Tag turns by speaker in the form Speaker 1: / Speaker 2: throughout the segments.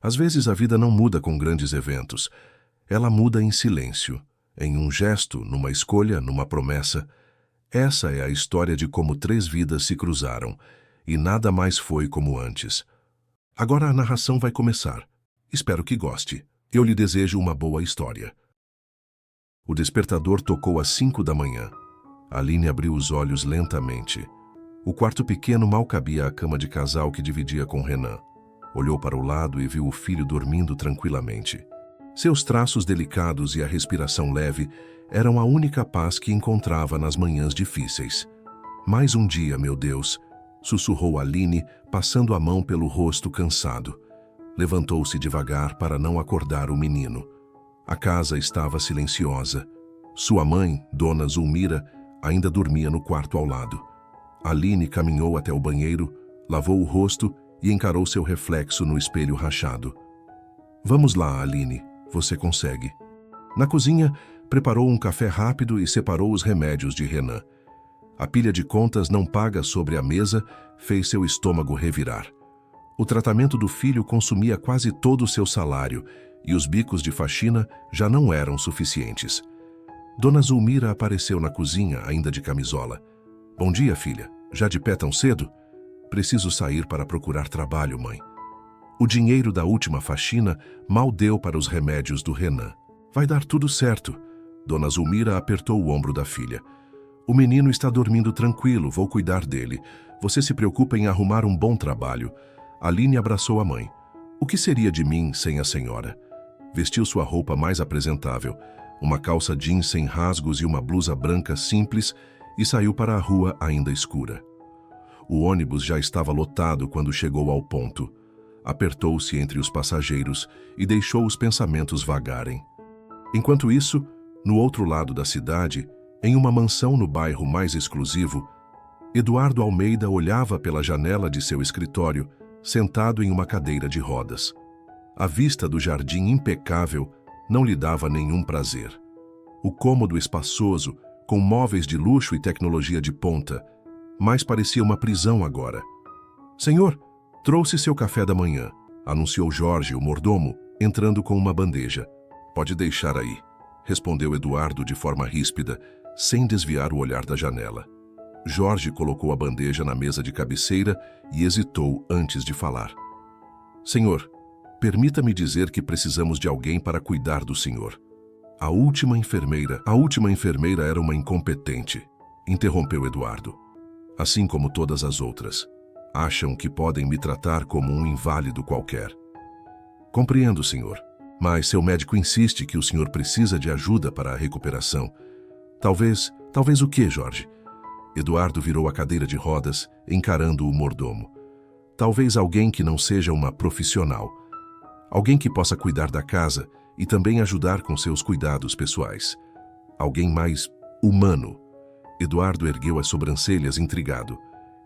Speaker 1: Às vezes a vida não muda com grandes eventos. Ela muda em silêncio, em um gesto, numa escolha, numa promessa. Essa é a história de como 3 vidas se cruzaram, e nada mais foi como antes. Agora a narração vai começar. Espero que goste. Eu lhe desejo uma boa história. O despertador tocou às 5 da manhã. Aline abriu os olhos lentamente. O quarto pequeno mal cabia à cama de casal que dividia com Renan. Olhou para o lado e viu o filho dormindo tranquilamente. Seus traços delicados e a respiração leve eram a única paz que encontrava nas manhãs difíceis. Mais um dia, meu Deus, sussurrou Aline, passando a mão pelo rosto cansado. Levantou-se devagar para não acordar o menino. A casa estava silenciosa. Sua mãe, Dona Zulmira, ainda dormia no quarto ao lado. Aline caminhou até o banheiro, lavou o rosto e encarou seu reflexo no espelho rachado. Vamos lá, Aline, você consegue. Na cozinha, preparou um café rápido e separou os remédios de Renan. A pilha de contas não pagas sobre a mesa fez seu estômago revirar. O tratamento do filho consumia quase todo o seu salário e os bicos de faxina já não eram suficientes. Dona Zulmira apareceu na cozinha, ainda de camisola. Bom dia, filha. Já de pé tão cedo? Preciso sair para procurar trabalho, mãe. O dinheiro da última faxina mal deu para os remédios do Renan. Vai dar tudo certo. Dona Zulmira apertou o ombro da filha. O menino está dormindo tranquilo, vou cuidar dele. Você se preocupa em arrumar um bom trabalho. Aline abraçou a mãe. O que seria de mim sem a senhora? Vestiu sua roupa mais apresentável, uma calça jeans sem rasgos e uma blusa branca simples, e saiu para a rua ainda escura. O ônibus já estava lotado quando chegou ao ponto. Apertou-se entre os passageiros e deixou os pensamentos vagarem. Enquanto isso, no outro lado da cidade, em uma mansão no bairro mais exclusivo, Eduardo Almeida olhava pela janela de seu escritório, sentado em uma cadeira de rodas. A vista do jardim impecável não lhe dava nenhum prazer. O cômodo espaçoso, com móveis de luxo e tecnologia de ponta, mais parecia uma prisão agora. Senhor, trouxe seu café da manhã, anunciou Jorge, o mordomo, entrando com uma bandeja. Pode deixar aí, respondeu Eduardo de forma ríspida, sem desviar o olhar da janela. Jorge colocou a bandeja na mesa de cabeceira e hesitou antes de falar. Senhor, permita-me dizer que precisamos de alguém para cuidar do senhor. A última enfermeira era uma incompetente, interrompeu Eduardo. Assim como todas as outras, acham que podem me tratar como um inválido qualquer. Compreendo, senhor, mas seu médico insiste que o senhor precisa de ajuda para a recuperação. Talvez o quê, Jorge? Eduardo virou a cadeira de rodas, encarando o mordomo. Talvez alguém que não seja uma profissional. Alguém que possa cuidar da casa e também ajudar com seus cuidados pessoais. Alguém mais humano. Eduardo ergueu as sobrancelhas intrigado.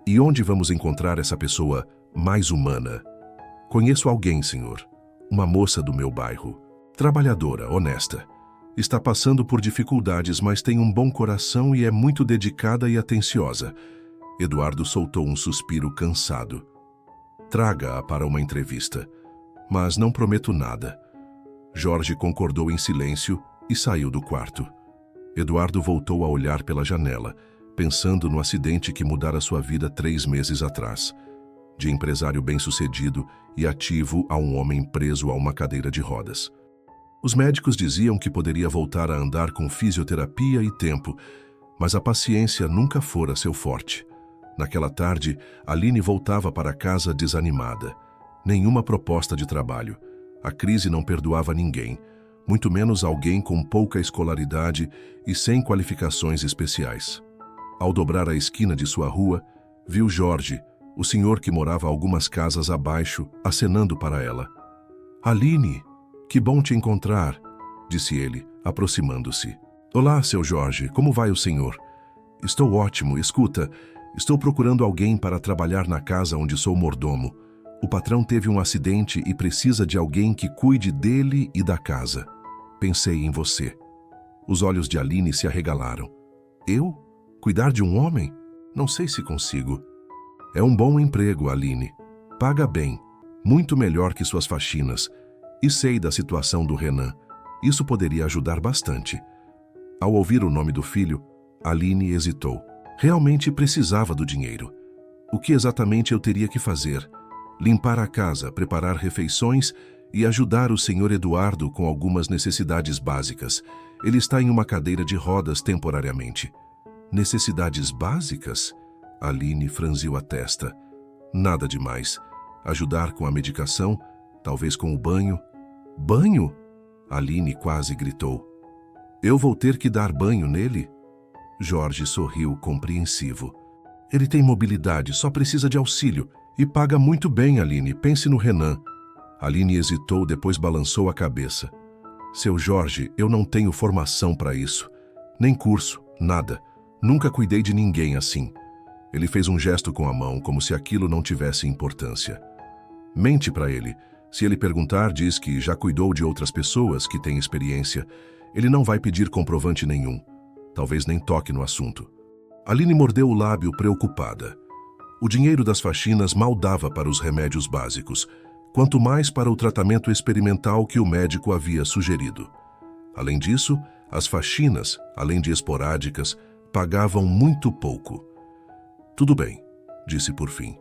Speaker 1: E onde vamos encontrar essa pessoa mais humana? Conheço alguém, senhor. Uma moça do meu bairro. Trabalhadora, honesta. Está passando por dificuldades, mas tem um bom coração e é muito dedicada e atenciosa. Eduardo soltou um suspiro cansado. Traga-a para uma entrevista. Mas não prometo nada. Jorge concordou em silêncio e saiu do quarto. Eduardo voltou a olhar pela janela, pensando no acidente que mudara sua vida 3 meses atrás. De empresário bem-sucedido e ativo a um homem preso a uma cadeira de rodas. Os médicos diziam que poderia voltar a andar com fisioterapia e tempo, mas a paciência nunca fora seu forte. Naquela tarde, Aline voltava para casa desanimada. Nenhuma proposta de trabalho. A crise não perdoava ninguém, muito menos alguém com pouca escolaridade e sem qualificações especiais. Ao dobrar a esquina de sua rua, viu Jorge, o senhor que morava algumas casas abaixo, acenando para ela. Aline, que bom te encontrar, disse ele, aproximando-se. Olá, seu Jorge, como vai o senhor? Estou ótimo, escuta, estou procurando alguém para trabalhar na casa onde sou mordomo. O patrão teve um acidente e precisa de alguém que cuide dele e da casa. Pensei em você. Os olhos de Aline se arregalaram. Eu? Cuidar de um homem? Não sei se consigo. É um bom emprego, Aline. Paga bem. Muito melhor que suas faxinas. E sei da situação do Renan. Isso poderia ajudar bastante. Ao ouvir o nome do filho, Aline hesitou. Realmente precisava do dinheiro. O que exatamente eu teria que fazer? Limpar a casa, preparar refeições e ajudar o Sr. Eduardo com algumas necessidades básicas. Ele está em uma cadeira de rodas temporariamente. Necessidades básicas? Aline franziu a testa. Nada demais. Ajudar com a medicação, talvez com o banho. Banho? Aline quase gritou. Eu vou ter que dar banho nele? Jorge sorriu compreensivo. Ele tem mobilidade, só precisa de auxílio. E paga muito bem, Aline. Pense no Renan. Aline hesitou, depois balançou a cabeça. Seu Jorge, eu não tenho formação para isso. Nem curso, nada. Nunca cuidei de ninguém assim. Ele fez um gesto com a mão, como se aquilo não tivesse importância. Mente para ele. Se ele perguntar, diz que já cuidou de outras pessoas que têm experiência. Ele não vai pedir comprovante nenhum. Talvez nem toque no assunto. Aline mordeu o lábio preocupada. O dinheiro das faxinas mal dava para os remédios básicos, quanto mais para o tratamento experimental que o médico havia sugerido. Além disso, as faxinas, além de esporádicas, pagavam muito pouco. Tudo bem, disse por fim.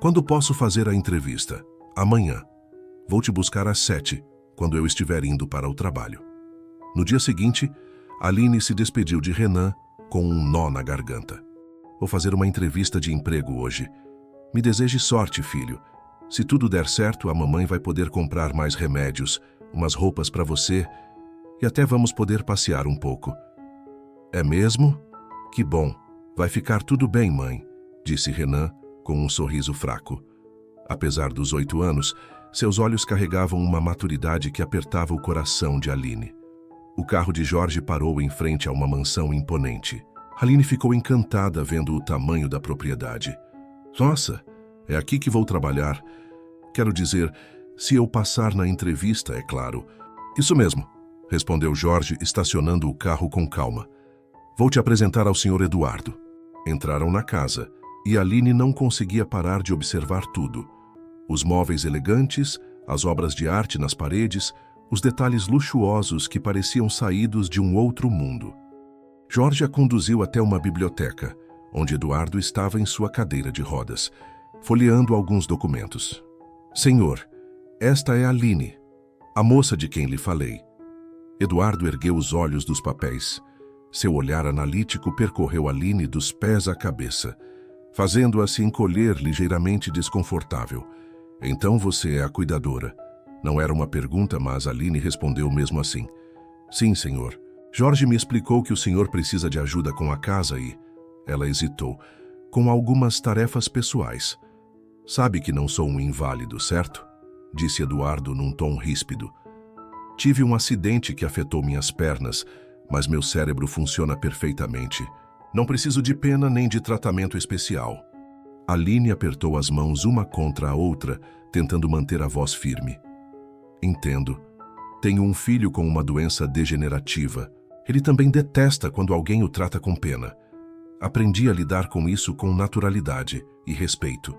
Speaker 1: Quando posso fazer a entrevista? Amanhã. Vou te buscar às 7, quando eu estiver indo para o trabalho. No dia seguinte, Aline se despediu de Renan com um nó na garganta. Vou fazer uma entrevista de emprego hoje. Me deseje sorte, filho. Se tudo der certo, a mamãe vai poder comprar mais remédios, umas roupas para você e até vamos poder passear um pouco. É mesmo? Que bom. Vai ficar tudo bem, mãe, disse Renan com um sorriso fraco. Apesar dos 8 anos, seus olhos carregavam uma maturidade que apertava o coração de Aline. O carro de Jorge parou em frente a uma mansão imponente. Aline ficou encantada vendo o tamanho da propriedade. Nossa, é aqui que vou trabalhar. Quero dizer, se eu passar na entrevista, é claro. Isso mesmo, respondeu Jorge, estacionando o carro com calma. Vou te apresentar ao Sr. Eduardo. Entraram na casa e Aline não conseguia parar de observar tudo. Os móveis elegantes, as obras de arte nas paredes, os detalhes luxuosos que pareciam saídos de um outro mundo. Jorge a conduziu até uma biblioteca, onde Eduardo estava em sua cadeira de rodas, folheando alguns documentos. Senhor, esta é Aline, a moça de quem lhe falei. Eduardo ergueu os olhos dos papéis. Seu olhar analítico percorreu Aline dos pés à cabeça, fazendo-a se encolher ligeiramente desconfortável. Então você é a cuidadora. Não era uma pergunta, mas Aline respondeu mesmo assim. Sim, senhor. Jorge me explicou que o senhor precisa de ajuda com a casa e... Ela hesitou. Com algumas tarefas pessoais. Sabe que não sou um inválido, certo? Disse Eduardo num tom ríspido. Tive um acidente que afetou minhas pernas, mas meu cérebro funciona perfeitamente. Não preciso de pena nem de tratamento especial. Aline apertou as mãos uma contra a outra, tentando manter a voz firme. Entendo. Tenho um filho com uma doença degenerativa. Ele também detesta quando alguém o trata com pena. Aprendi a lidar com isso com naturalidade e respeito.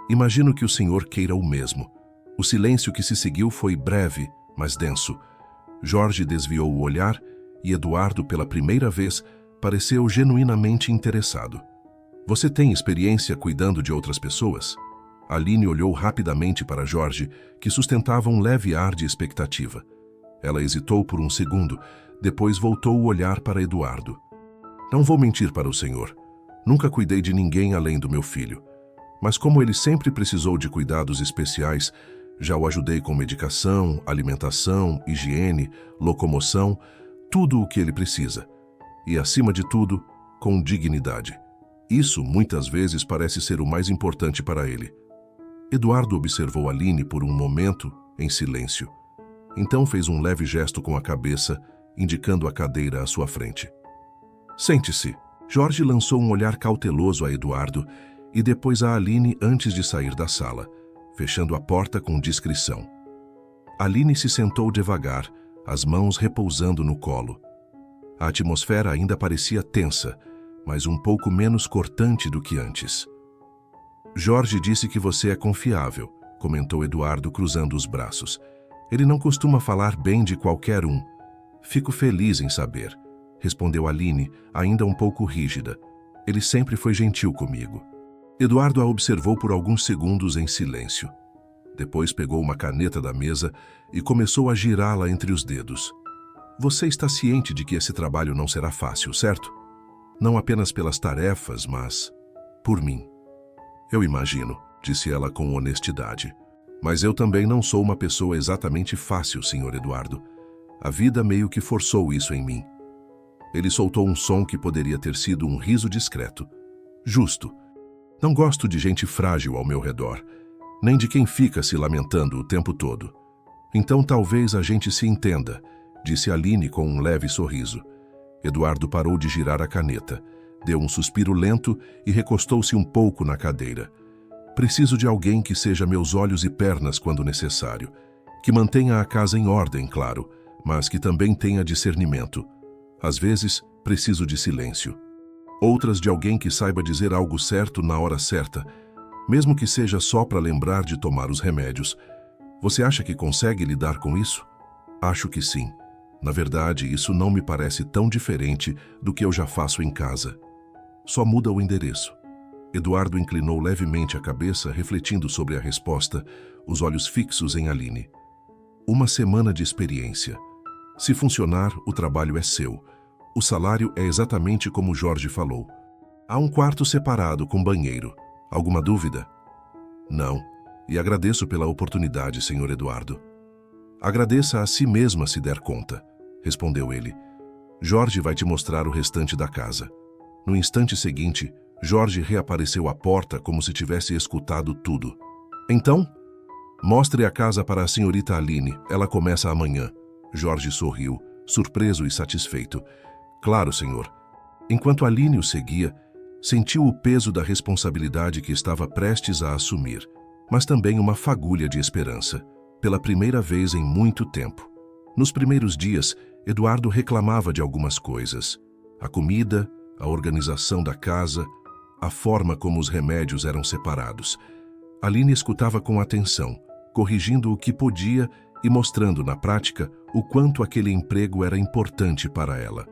Speaker 1: Imagino que o senhor queira o mesmo. O silêncio que se seguiu foi breve, mas denso. Jorge desviou o olhar e Eduardo, pela primeira vez, pareceu genuinamente interessado. Você tem experiência cuidando de outras pessoas? Aline olhou rapidamente para Jorge, que sustentava um leve ar de expectativa. Ela hesitou por um segundo, depois voltou o olhar para Eduardo. Não vou mentir para o senhor. Nunca cuidei de ninguém além do meu filho. Mas como ele sempre precisou de cuidados especiais, já o ajudei com medicação, alimentação, higiene, locomoção, tudo o que ele precisa. E, acima de tudo, com dignidade. Isso, muitas vezes, parece ser o mais importante para ele. Eduardo observou Aline por um momento, em silêncio. Então fez um leve gesto com a cabeça, indicando a cadeira à sua frente. Sente-se. Jorge lançou um olhar cauteloso a Eduardo e depois a Aline antes de sair da sala, fechando a porta com discrição. Aline se sentou devagar, as mãos repousando no colo. A atmosfera ainda parecia tensa, mas um pouco menos cortante do que antes. Jorge disse que você é confiável. comentou Eduardo cruzando os braços. Ele não costuma falar bem de qualquer um. Fico feliz em saber, respondeu Aline, ainda um pouco rígida. Ele sempre foi gentil comigo. Eduardo a observou por alguns segundos em silêncio. Depois pegou uma caneta da mesa e começou a girá-la entre os dedos. Você está ciente de que esse trabalho não será fácil, certo? Não apenas pelas tarefas, mas por mim. Eu imagino, disse ela com honestidade. Mas eu também não sou uma pessoa exatamente fácil, Sr. Eduardo. A vida meio que forçou isso em mim. Ele soltou um som que poderia ter sido um riso discreto. Justo. Não gosto de gente frágil ao meu redor, nem de quem fica se lamentando o tempo todo. Então talvez a gente se entenda, disse Aline com um leve sorriso. Eduardo parou de girar a caneta, deu um suspiro lento e recostou-se um pouco na cadeira. Preciso de alguém que seja meus olhos e pernas quando necessário, que mantenha a casa em ordem, claro, mas que também tenha discernimento. Às vezes, preciso de silêncio. Outras de alguém que saiba dizer algo certo na hora certa, mesmo que seja só para lembrar de tomar os remédios. Você acha que consegue lidar com isso? Acho que sim. Na verdade, isso não me parece tão diferente do que eu já faço em casa. Só muda o endereço. Eduardo inclinou levemente a cabeça, refletindo sobre a resposta, os olhos fixos em Aline. Uma semana de experiência. Se funcionar, o trabalho é seu. O salário é exatamente como Jorge falou. Há um quarto separado com banheiro. Alguma dúvida? Não. E agradeço pela oportunidade, Sr. Eduardo. Agradeça a si mesma se der conta, respondeu ele. Jorge vai te mostrar o restante da casa. No instante seguinte, Jorge reapareceu à porta como se tivesse escutado tudo. Então, mostre a casa para a senhorita Aline. Ela começa amanhã. Jorge sorriu, surpreso e satisfeito. Claro, senhor. Enquanto Aline o seguia, sentiu o peso da responsabilidade que estava prestes a assumir, mas também uma fagulha de esperança, pela primeira vez em muito tempo. Nos primeiros dias, Eduardo reclamava de algumas coisas. A comida, a organização da casa, a forma como os remédios eram separados. Aline escutava com atenção, corrigindo o que podia e mostrando na prática o quanto aquele emprego era importante para ela.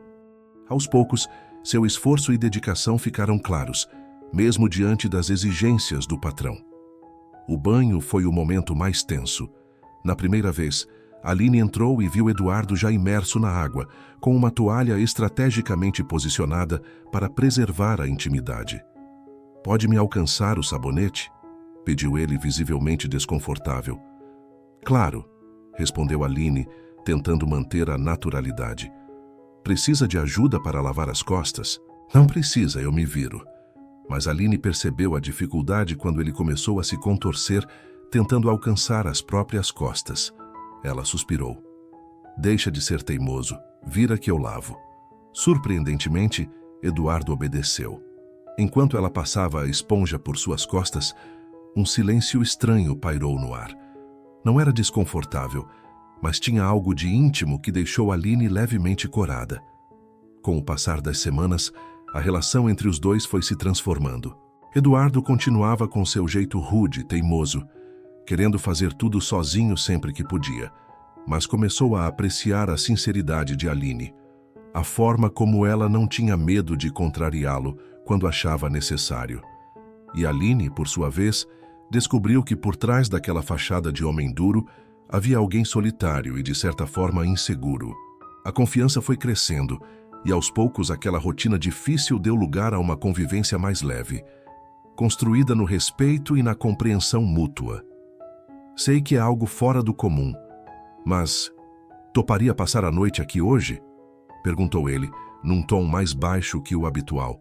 Speaker 1: Aos poucos, seu esforço e dedicação ficaram claros, mesmo diante das exigências do patrão. O banho foi o momento mais tenso. Na primeira vez, Aline entrou e viu Eduardo já imerso na água, com uma toalha estrategicamente posicionada para preservar a intimidade. Pode me alcançar o sabonete? Pediu ele, visivelmente desconfortável. Claro, respondeu Aline, tentando manter a naturalidade. Precisa de ajuda para lavar as costas? Não precisa, eu me viro. Mas Aline percebeu a dificuldade quando ele começou a se contorcer, tentando alcançar as próprias costas. Ela suspirou. Deixa de ser teimoso, vira que eu lavo. Surpreendentemente, Eduardo obedeceu. Enquanto ela passava a esponja por suas costas, um silêncio estranho pairou no ar. Não era desconfortável, mas tinha algo de íntimo que deixou Aline levemente corada. Com o passar das semanas, a relação entre os dois foi se transformando. Eduardo continuava com seu jeito rude, teimoso, querendo fazer tudo sozinho sempre que podia, mas começou a apreciar a sinceridade de Aline, a forma como ela não tinha medo de contrariá-lo quando achava necessário. E Aline, por sua vez, descobriu que por trás daquela fachada de homem duro havia alguém solitário e, de certa forma, inseguro. A confiança foi crescendo e, aos poucos, aquela rotina difícil deu lugar a uma convivência mais leve, construída no respeito e na compreensão mútua. Sei que é algo fora do comum, mas toparia passar a noite aqui hoje? Perguntou ele, num tom mais baixo que o habitual.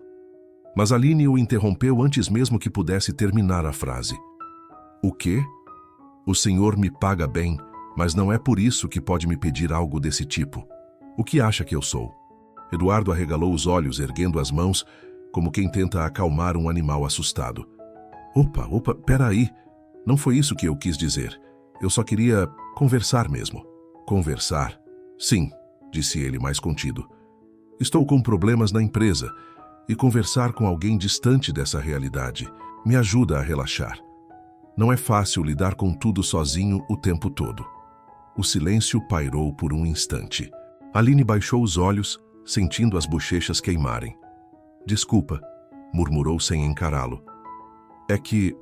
Speaker 1: Mas Aline o interrompeu antes mesmo que pudesse terminar a frase. O quê? O senhor me paga bem, mas não é por isso que pode me pedir algo desse tipo. O que acha que eu sou? Eduardo arregalou os olhos, erguendo as mãos, como quem tenta acalmar um animal assustado. Opa, peraí. Não foi isso que eu quis dizer. Eu só queria conversar mesmo. Conversar? Sim, disse ele mais contido. Estou com problemas na empresa e conversar com alguém distante dessa realidade me ajuda a relaxar. Não é fácil lidar com tudo sozinho o tempo todo. O silêncio pairou por um instante. Aline baixou os olhos, sentindo as bochechas queimarem. Desculpa, murmurou sem encará-lo. É que,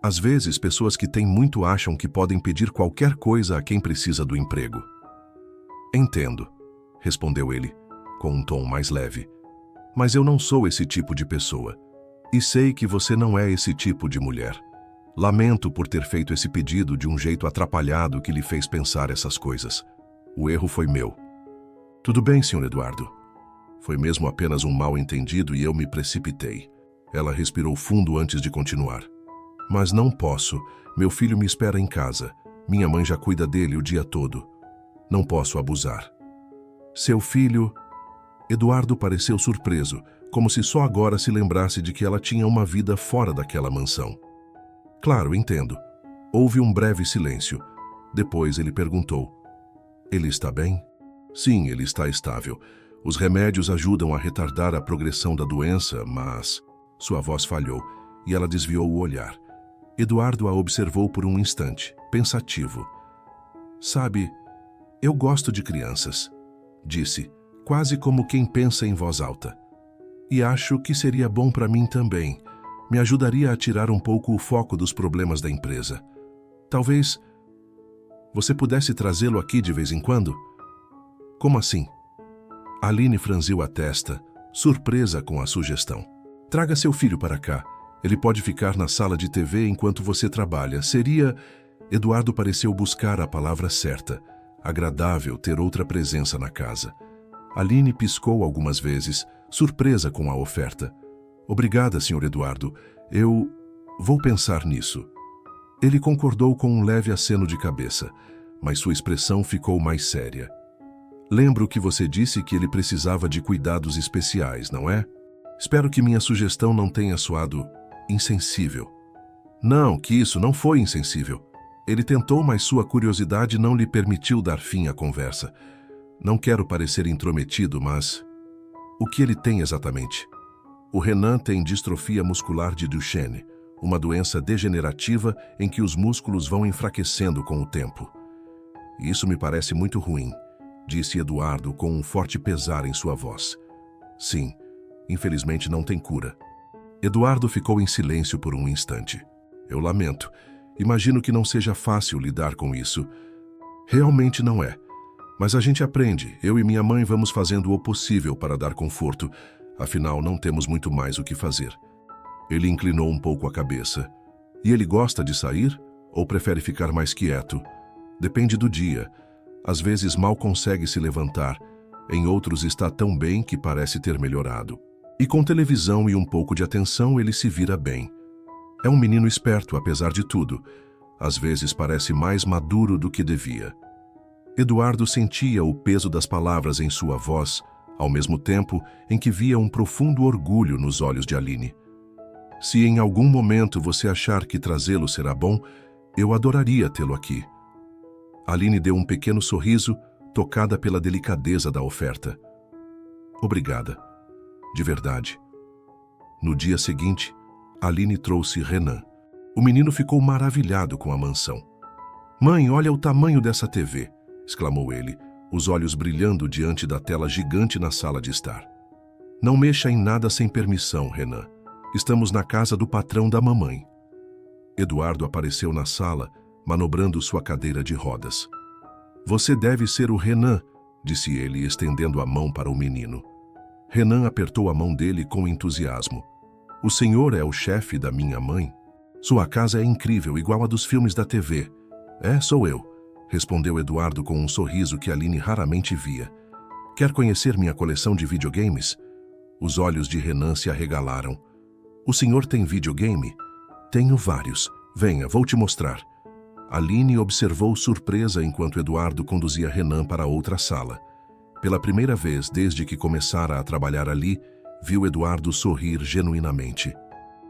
Speaker 1: às vezes, pessoas que têm muito acham que podem pedir qualquer coisa a quem precisa do emprego. Entendo, respondeu ele, com um tom mais leve. Mas eu não sou esse tipo de pessoa. E sei que você não é esse tipo de mulher. Lamento por ter feito esse pedido de um jeito atrapalhado que lhe fez pensar essas coisas. O erro foi meu. Tudo bem, Sr. Eduardo. Foi mesmo apenas um mal-entendido e eu me precipitei. Ela respirou fundo antes de continuar. Mas não posso. Meu filho me espera em casa. Minha mãe já cuida dele o dia todo. Não posso abusar. Seu filho... Eduardo pareceu surpreso, como se só agora se lembrasse de que ela tinha uma vida fora daquela mansão. Claro, entendo. Houve um breve silêncio. Depois ele perguntou. Ele está bem? Sim, ele está estável. Os remédios ajudam a retardar a progressão da doença, mas... Sua voz falhou e ela desviou o olhar. Eduardo a observou por um instante, pensativo. Sabe, eu gosto de crianças, disse, quase como quem pensa em voz alta. E acho que seria bom para mim também. Me ajudaria a tirar um pouco o foco dos problemas da empresa. Talvez você pudesse trazê-lo aqui de vez em quando? Como assim? Aline franziu a testa, surpresa com a sugestão. Traga seu filho para cá. Ele pode ficar na sala de TV enquanto você trabalha. Seria... Eduardo pareceu buscar a palavra certa. Agradável ter outra presença na casa. Aline piscou algumas vezes, surpresa com a oferta. Obrigada, Sr. Eduardo. Eu vou pensar nisso. Ele concordou com um leve aceno de cabeça, mas sua expressão ficou mais séria. Lembro que você disse que ele precisava de cuidados especiais, não é? Espero que minha sugestão não tenha soado insensível. Não, que isso não foi insensível. Ele tentou, mas sua curiosidade não lhe permitiu dar fim à conversa. Não quero parecer intrometido, mas... O que ele tem exatamente? O Renan tem distrofia muscular de Duchenne, uma doença degenerativa em que os músculos vão enfraquecendo com o tempo. Isso me parece muito ruim, disse Eduardo com um forte pesar em sua voz. Sim, infelizmente não tem cura. Eduardo ficou em silêncio por um instante. Eu lamento. Imagino que não seja fácil lidar com isso. Realmente não é. Mas a gente aprende. Eu e minha mãe vamos fazendo o possível para dar conforto. Afinal, não temos muito mais o que fazer. Ele inclinou um pouco a cabeça. E ele gosta de sair? Ou prefere ficar mais quieto? Depende do dia. Às vezes mal consegue se levantar. Em outros está tão bem que parece ter melhorado. E com televisão e um pouco de atenção ele se vira bem. É um menino esperto, apesar de tudo. Às vezes parece mais maduro do que devia. Eduardo sentia o peso das palavras em sua voz, ao mesmo tempo em que via um profundo orgulho nos olhos de Aline. Se em algum momento você achar que trazê-lo será bom, eu adoraria tê-lo aqui. Aline deu um pequeno sorriso, tocada pela delicadeza da oferta. Obrigada. De verdade. No dia seguinte, Aline trouxe Renan. O menino ficou maravilhado com a mansão. Mãe, olha o tamanho dessa TV, exclamou ele, os olhos brilhando diante da tela gigante na sala de estar. Não mexa em nada sem permissão, Renan. Estamos na casa do patrão da mamãe. Eduardo apareceu na sala, manobrando sua cadeira de rodas. Você deve ser o Renan, disse ele, estendendo a mão para o menino. Renan apertou a mão dele com entusiasmo. O senhor é o chefe da minha mãe? Sua casa é incrível, igual a dos filmes da TV. É, sou eu, respondeu Eduardo com um sorriso que Aline raramente via. Quer conhecer minha coleção de videogames? Os olhos de Renan se arregalaram. O senhor tem videogame? Tenho vários. Venha, vou te mostrar. Aline observou surpresa enquanto Eduardo conduzia Renan para outra sala. Pela primeira vez desde que começara a trabalhar ali, viu Eduardo sorrir genuinamente.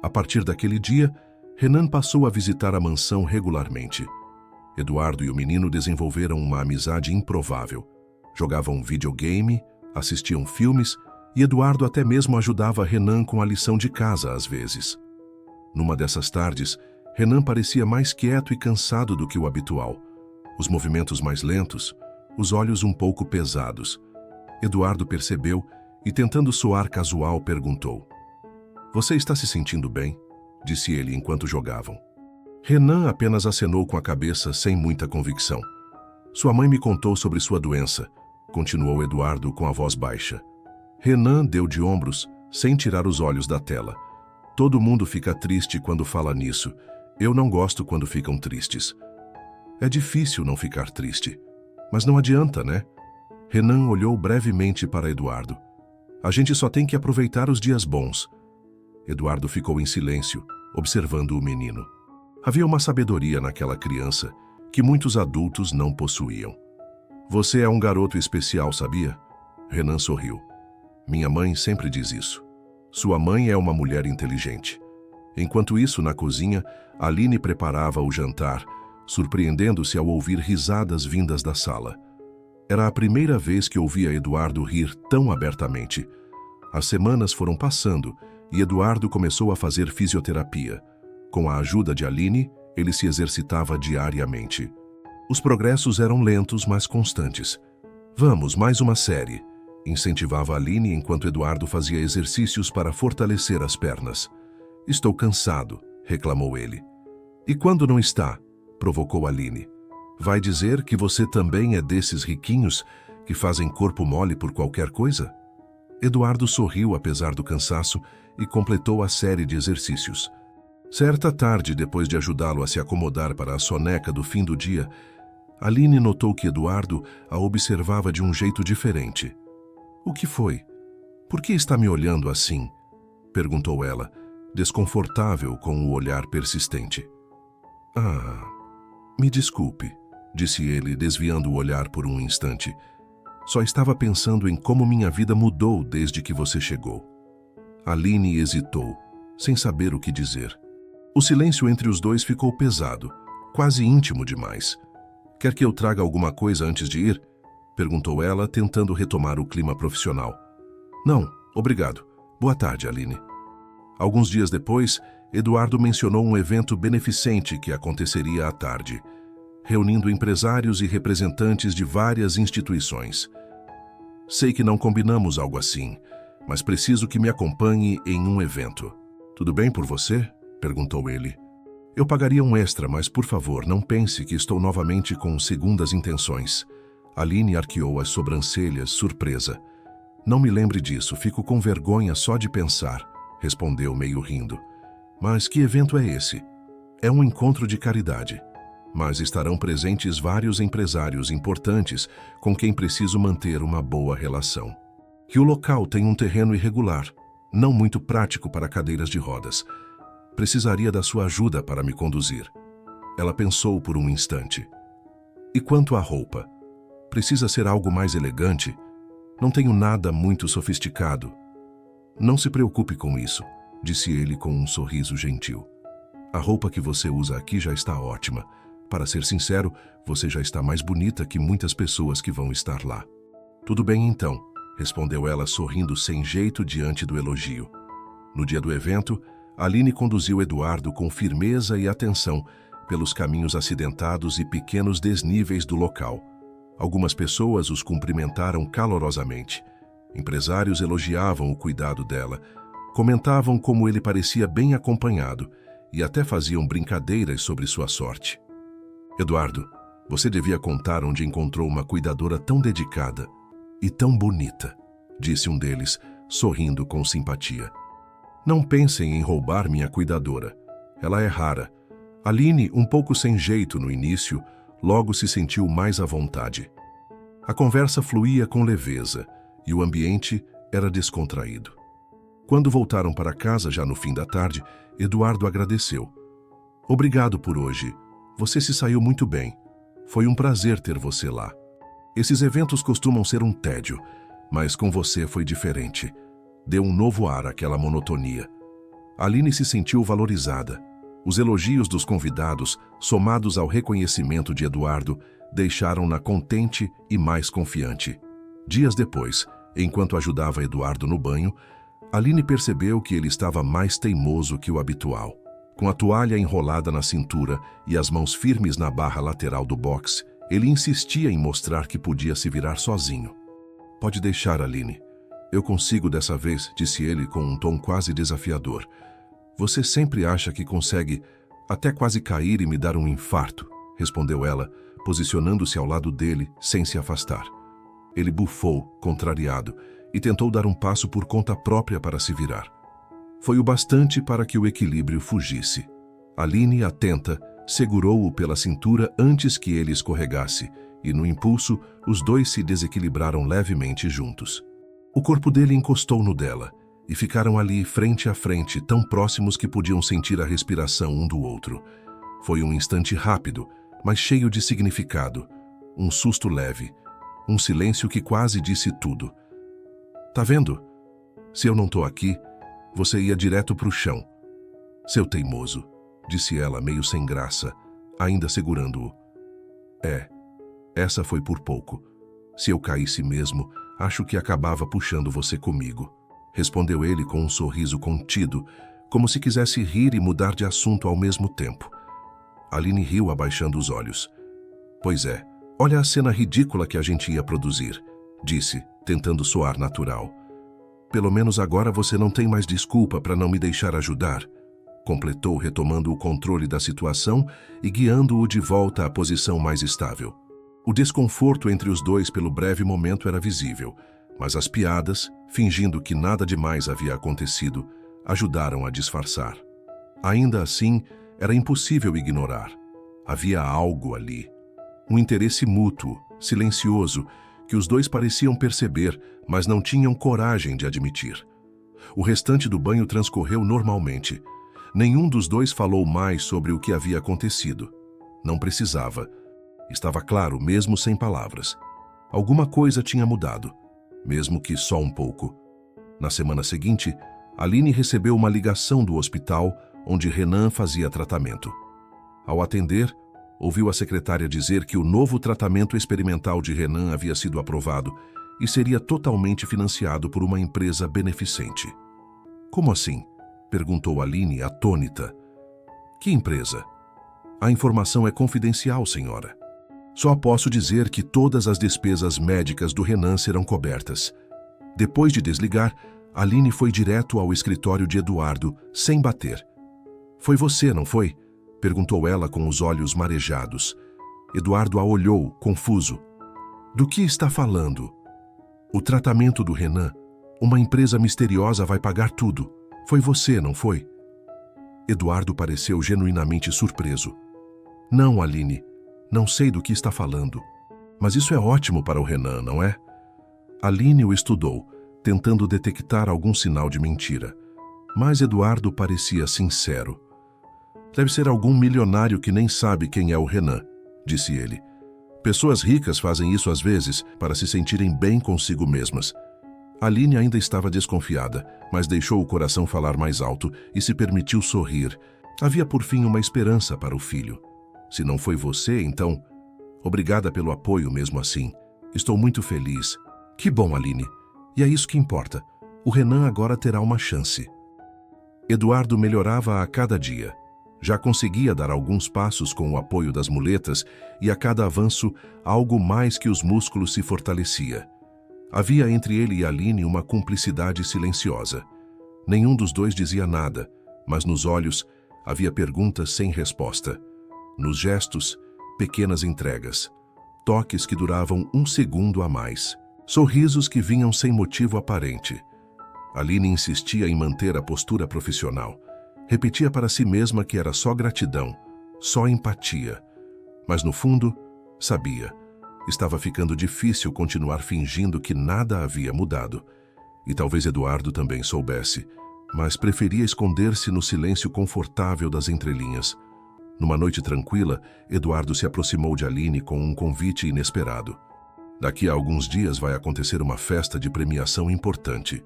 Speaker 1: A partir daquele dia, Renan passou a visitar a mansão regularmente. Eduardo e o menino desenvolveram uma amizade improvável. Jogavam videogame, assistiam filmes e Eduardo até mesmo ajudava Renan com a lição de casa às vezes. Numa dessas tardes, Renan parecia mais quieto e cansado do que o habitual. Os movimentos mais lentos, os olhos um pouco pesados. Eduardo percebeu e, tentando soar casual, perguntou: "Você está se sentindo bem?" disse ele enquanto jogavam. Renan apenas acenou com a cabeça sem muita convicção. "Sua mãe me contou sobre sua doença", continuou Eduardo com a voz baixa. Renan deu de ombros, sem tirar os olhos da tela. "Todo mundo fica triste quando fala nisso. Eu não gosto quando ficam tristes." "É difícil não ficar triste. Mas não adianta, né?" Renan olhou brevemente para Eduardo. "A gente só tem que aproveitar os dias bons." Eduardo ficou em silêncio, observando o menino. Havia uma sabedoria naquela criança que muitos adultos não possuíam. "Você é um garoto especial, sabia?" Renan sorriu. "Minha mãe sempre diz isso. Sua mãe é uma mulher inteligente." Enquanto isso, na cozinha, Aline preparava o jantar, surpreendendo-se ao ouvir risadas vindas da sala. Era a primeira vez que ouvia Eduardo rir tão abertamente. As semanas foram passando e Eduardo começou a fazer fisioterapia. Com a ajuda de Aline, ele se exercitava diariamente. Os progressos eram lentos, mas constantes. "Vamos, mais uma série", incentivava Aline enquanto Eduardo fazia exercícios para fortalecer as pernas. "Estou cansado", reclamou ele. "E quando não está?", provocou Aline. "Vai dizer que você também é desses riquinhos que fazem corpo mole por qualquer coisa?" Eduardo sorriu apesar do cansaço e completou a série de exercícios. Certa tarde, depois de ajudá-lo a se acomodar para a soneca do fim do dia, Aline notou que Eduardo a observava de um jeito diferente. "O que foi? Por que está me olhando assim?", perguntou ela, desconfortável com o olhar persistente. "Ah, me desculpe", disse ele, desviando o olhar por um instante. "Só estava pensando em como minha vida mudou desde que você chegou." Aline hesitou, sem saber o que dizer. O silêncio entre os dois ficou pesado, quase íntimo demais. "Quer que eu traga alguma coisa antes de ir?", perguntou ela, tentando retomar o clima profissional. "Não, obrigado. Boa tarde, Aline." Alguns dias depois, Eduardo mencionou um evento beneficente que aconteceria à tarde, reunindo empresários e representantes de várias instituições. "Sei que não combinamos algo assim, mas preciso que me acompanhe em um evento." "Tudo bem por você?", perguntou ele. "Eu pagaria um extra, mas por favor, não pense que estou novamente com segundas intenções." Aline arqueou as sobrancelhas, surpresa. "Não me lembre disso, fico com vergonha só de pensar", respondeu meio rindo. "Mas que evento é esse?" "É um encontro de caridade, mas estarão presentes vários empresários importantes com quem preciso manter uma boa relação. E o local tem um terreno irregular, não muito prático para cadeiras de rodas. Precisaria da sua ajuda para me conduzir." Ela pensou por um instante. "E quanto à roupa? Precisa ser algo mais elegante? Não tenho nada muito sofisticado." "Não se preocupe com isso", disse ele com um sorriso gentil. "A roupa que você usa aqui já está ótima. Para ser sincero, você já está mais bonita que muitas pessoas que vão estar lá." "Tudo bem então", respondeu ela sorrindo sem jeito diante do elogio. No dia do evento, Aline conduziu Eduardo com firmeza e atenção pelos caminhos acidentados e pequenos desníveis do local. Algumas pessoas os cumprimentaram calorosamente. Empresários elogiavam o cuidado dela, comentavam como ele parecia bem acompanhado e até faziam brincadeiras sobre sua sorte. "Eduardo, você devia contar onde encontrou uma cuidadora tão dedicada e tão bonita", disse um deles, sorrindo com simpatia. "Não pensem em roubar minha cuidadora. Ela é rara." Aline, um pouco sem jeito no início, logo se sentiu mais à vontade. A conversa fluía com leveza e o ambiente era descontraído. Quando voltaram para casa, já no fim da tarde, Eduardo agradeceu. "Obrigado por hoje. Você se saiu muito bem. Foi um prazer ter você lá. Esses eventos costumam ser um tédio, mas com você foi diferente. Deu um novo ar àquela monotonia." Aline se sentiu valorizada. Os elogios dos convidados, somados ao reconhecimento de Eduardo, deixaram-na contente e mais confiante. Dias depois, enquanto ajudava Eduardo no banho, Aline percebeu que ele estava mais teimoso que o habitual. Com a toalha enrolada na cintura e as mãos firmes na barra lateral do box, ele insistia em mostrar que podia se virar sozinho. Pode deixar, Aline. Eu consigo dessa vez, disse ele com um tom quase desafiador. Você sempre acha que consegue até quase cair e me dar um infarto, respondeu ela, posicionando-se ao lado dele sem se afastar. Ele bufou, contrariado, e tentou dar um passo por conta própria para se virar. Foi o bastante para que o equilíbrio fugisse. Aline, atenta, segurou-o pela cintura antes que ele escorregasse, e no impulso, os dois se desequilibraram levemente juntos. O corpo dele encostou no dela, e ficaram ali frente a frente, tão próximos que podiam sentir a respiração um do outro. Foi um instante rápido, mas cheio de significado. Um susto leve, um silêncio que quase disse tudo. Tá vendo? Se eu não tô aqui, você ia direto pro chão. Seu teimoso, disse ela meio sem graça, ainda segurando-o. Essa foi por pouco. Se eu caísse mesmo, acho que acabava puxando você comigo, respondeu ele com um sorriso contido, como se quisesse rir e mudar de assunto ao mesmo tempo. Aline riu abaixando os olhos. Pois é, olha a cena ridícula que a gente ia produzir, disse, tentando soar natural. Pelo menos agora você não tem mais desculpa para não me deixar ajudar, completou, retomando o controle da situação e guiando-o de volta à posição mais estável. O desconforto entre os dois pelo breve momento era visível, mas as piadas, fingindo que nada demais havia acontecido, ajudaram a disfarçar. Ainda assim, era impossível ignorar. Havia algo ali. Um interesse mútuo, silencioso, que os dois pareciam perceber, mas não tinham coragem de admitir. O restante do banho transcorreu normalmente. Nenhum dos dois falou mais sobre o que havia acontecido. Não precisava. Estava claro, mesmo sem palavras. Alguma coisa tinha mudado, mesmo que só um pouco. Na semana seguinte, Aline recebeu uma ligação do hospital onde Renan fazia tratamento. Ao atender, ouviu a secretária dizer que o novo tratamento experimental de Renan havia sido aprovado e seria totalmente financiado por uma empresa beneficente. Como assim? Perguntou Aline, atônita. Que empresa? A informação é confidencial, senhora. Só posso dizer que todas as despesas médicas do Renan serão cobertas. Depois de desligar, Aline foi direto ao escritório de Eduardo, sem bater. Foi você, não foi? Perguntou ela com os olhos marejados. Eduardo a olhou, confuso. Do que está falando? O tratamento do Renan. Uma empresa misteriosa vai pagar tudo. Foi você, não foi? Eduardo pareceu genuinamente surpreso. Não, Aline. Não sei do que está falando. Mas isso é ótimo para o Renan, não é? Aline o estudou, tentando detectar algum sinal de mentira. Mas Eduardo parecia sincero. Deve ser algum milionário que nem sabe quem é o Renan, disse ele. Pessoas ricas fazem isso às vezes para se sentirem bem consigo mesmas. Aline ainda estava desconfiada, mas deixou o coração falar mais alto e se permitiu sorrir. Havia por fim uma esperança para o filho. Se não foi você, então... Obrigada pelo apoio mesmo assim. Estou muito feliz. Que bom, Aline. E é isso que importa. O Renan agora terá uma chance. Eduardo melhorava a cada dia. Já conseguia dar alguns passos com o apoio das muletas e a cada avanço, algo mais que os músculos se fortalecia. Havia entre ele e Aline uma cumplicidade silenciosa. Nenhum dos dois dizia nada, mas nos olhos havia perguntas sem resposta. Nos gestos, pequenas entregas. Toques que duravam um segundo a mais. Sorrisos que vinham sem motivo aparente. Aline insistia em manter a postura profissional. Repetia para si mesma que era só gratidão, só empatia. Mas no fundo, sabia. Estava ficando difícil continuar fingindo que nada havia mudado. E talvez Eduardo também soubesse, mas preferia esconder-se no silêncio confortável das entrelinhas. Numa noite tranquila, Eduardo se aproximou de Aline com um convite inesperado. Daqui a alguns dias vai acontecer uma festa de premiação importante,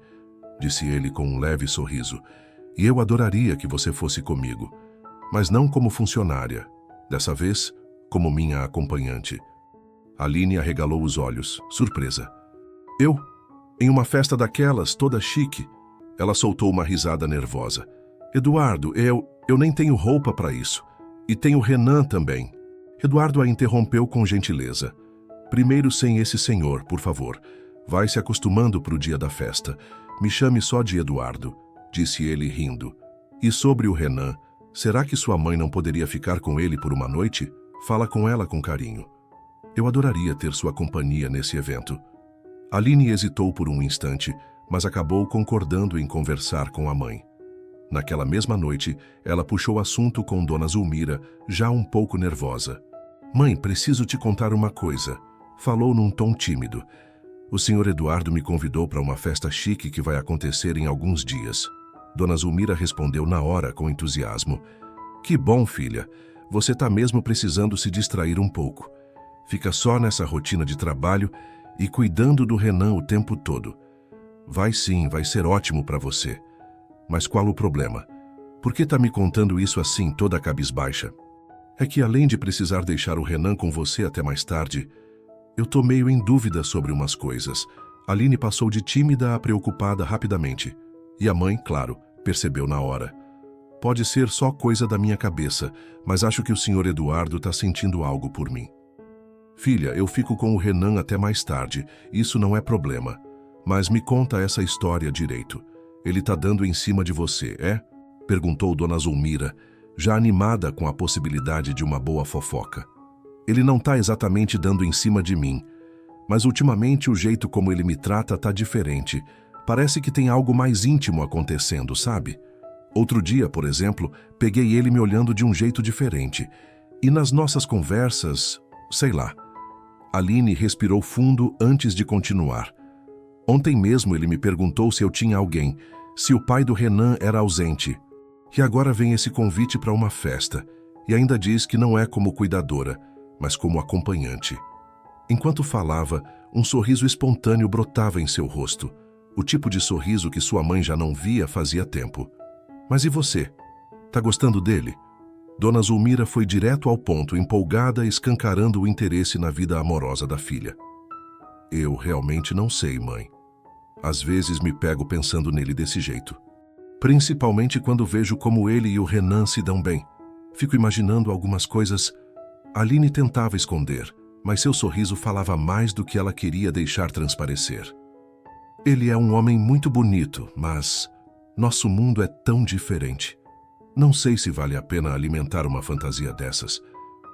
Speaker 1: disse ele com um leve sorriso. E eu adoraria que você fosse comigo, mas não como funcionária, dessa vez como minha acompanhante. Aline arregalou os olhos, surpresa. Eu? Em uma festa daquelas, toda chique? Ela soltou uma risada nervosa. Eduardo, Eu nem tenho roupa para isso. E tenho Renan também. Eduardo a interrompeu com gentileza. Primeiro sem esse senhor, por favor. Vai se acostumando para o dia da festa. Me chame só de Eduardo, disse ele rindo. E sobre o Renan, será que sua mãe não poderia ficar com ele por uma noite? Fala com ela com carinho. Eu adoraria ter sua companhia nesse evento. Aline hesitou por um instante, mas acabou concordando em conversar com a mãe. Naquela mesma noite, ela puxou o assunto com Dona Zulmira, já um pouco nervosa. Mãe, preciso te contar uma coisa. Falou num tom tímido. O senhor Eduardo me convidou para uma festa chique que vai acontecer em alguns dias. Dona Zulmira respondeu na hora com entusiasmo. Que bom, filha. Você está mesmo precisando se distrair um pouco. Fica só nessa rotina de trabalho e cuidando do Renan o tempo todo. Vai sim, vai ser ótimo para você. Mas qual o problema? Por que está me contando isso assim, toda cabisbaixa? É que além de precisar deixar o Renan com você até mais tarde, eu tô meio em dúvida sobre umas coisas. Aline passou de tímida a preocupada rapidamente. E a mãe, claro, percebeu na hora. Pode ser só coisa da minha cabeça, mas acho que o senhor Eduardo está sentindo algo por mim. Filha, eu fico com o Renan até mais tarde, isso não é problema. Mas me conta essa história direito. Ele tá dando em cima de você, é? Perguntou Dona Zulmira, já animada com a possibilidade de uma boa fofoca. Ele não tá exatamente dando em cima de mim, mas ultimamente o jeito como ele me trata tá diferente. Parece que tem algo mais íntimo acontecendo, sabe? Outro dia, por exemplo, peguei ele me olhando de um jeito diferente. E nas nossas conversas, sei lá. Aline respirou fundo antes de continuar. Ontem mesmo ele me perguntou se eu tinha alguém, se o pai do Renan era ausente. E agora vem esse convite para uma festa, e ainda diz que não é como cuidadora, mas como acompanhante. Enquanto falava, um sorriso espontâneo brotava em seu rosto, o tipo de sorriso que sua mãe já não via fazia tempo. Mas e você? Tá gostando dele? Dona Zulmira foi direto ao ponto, empolgada, escancarando o interesse na vida amorosa da filha. Eu realmente não sei, mãe. Às vezes me pego pensando nele desse jeito. Principalmente quando vejo como ele e o Renan se dão bem. Fico imaginando algumas coisas. Aline tentava esconder, mas seu sorriso falava mais do que ela queria deixar transparecer. Ele é um homem muito bonito, mas nosso mundo é tão diferente. Não sei se vale a pena alimentar uma fantasia dessas.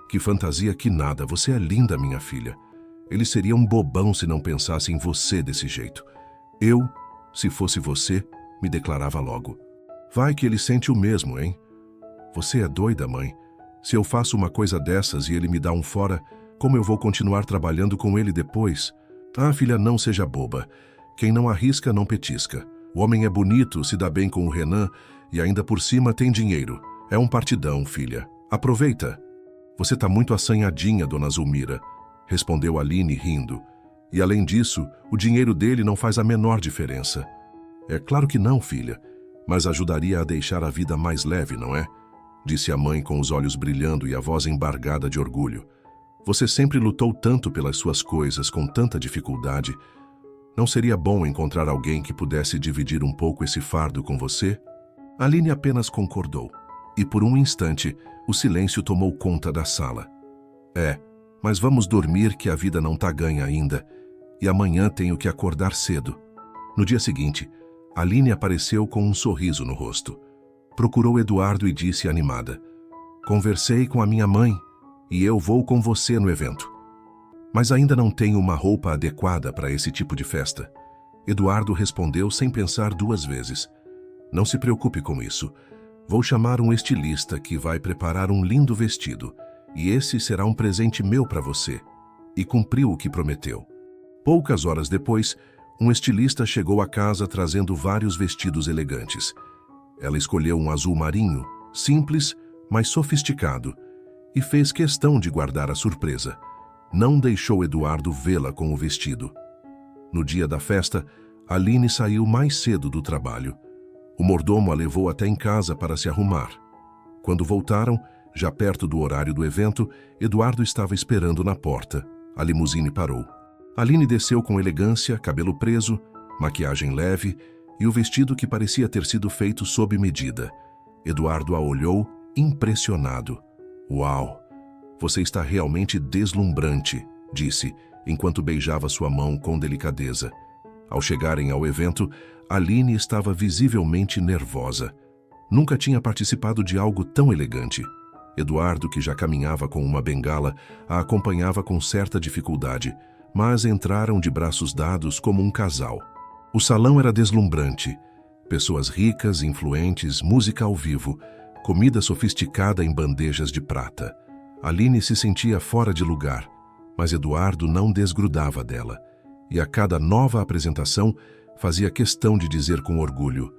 Speaker 1: Que fantasia que nada, você é linda, minha filha. Ele seria um bobão se não pensasse em você desse jeito. Eu, se fosse você, me declarava logo. Vai que ele sente o mesmo, hein? Você é doida, mãe. Se eu faço uma coisa dessas e ele me dá um fora, como eu vou continuar trabalhando com ele depois? Ah, filha, não seja boba. Quem não arrisca, não petisca. O homem é bonito, se dá bem com o Renan e ainda por cima tem dinheiro. É um partidão, filha. Aproveita. Você tá muito assanhadinha, Dona Zulmira, respondeu Aline rindo. E além disso, o dinheiro dele não faz a menor diferença. É claro que não, filha, mas ajudaria a deixar a vida mais leve, não é? Disse a mãe com os olhos brilhando e a voz embargada de orgulho. Você sempre lutou tanto pelas suas coisas com tanta dificuldade. Não seria bom encontrar alguém que pudesse dividir um pouco esse fardo com você? Aline apenas concordou. E por um instante, o silêncio tomou conta da sala. É, mas vamos dormir que a vida não tá ganha ainda. E amanhã tenho que acordar cedo. No dia seguinte, Aline apareceu com um sorriso no rosto. Procurou Eduardo e disse animada. Conversei com a minha mãe e eu vou com você no evento. Mas ainda não tenho uma roupa adequada para esse tipo de festa. Eduardo respondeu sem pensar duas vezes. Não se preocupe com isso. Vou chamar um estilista que vai preparar um lindo vestido. E esse será um presente meu para você. E cumpriu o que prometeu. Poucas horas depois, um estilista chegou à casa trazendo vários vestidos elegantes. Ela escolheu um azul marinho, simples, mas sofisticado, e fez questão de guardar a surpresa. Não deixou Eduardo vê-la com o vestido. No dia da festa, Aline saiu mais cedo do trabalho. O mordomo a levou até em casa para se arrumar. Quando voltaram, já perto do horário do evento, Eduardo estava esperando na porta. A limusine parou. Aline desceu com elegância, cabelo preso, maquiagem leve e o vestido que parecia ter sido feito sob medida. Eduardo a olhou, impressionado. Uau! Você está realmente deslumbrante, disse, enquanto beijava sua mão com delicadeza. Ao chegarem ao evento, Aline estava visivelmente nervosa. Nunca tinha participado de algo tão elegante. Eduardo, que já caminhava com uma bengala, a acompanhava com certa dificuldade, mas entraram de braços dados como um casal. O salão era deslumbrante. Pessoas ricas, influentes, música ao vivo, comida sofisticada em bandejas de prata. Aline se sentia fora de lugar, mas Eduardo não desgrudava dela. E a cada nova apresentação, fazia questão de dizer com orgulho: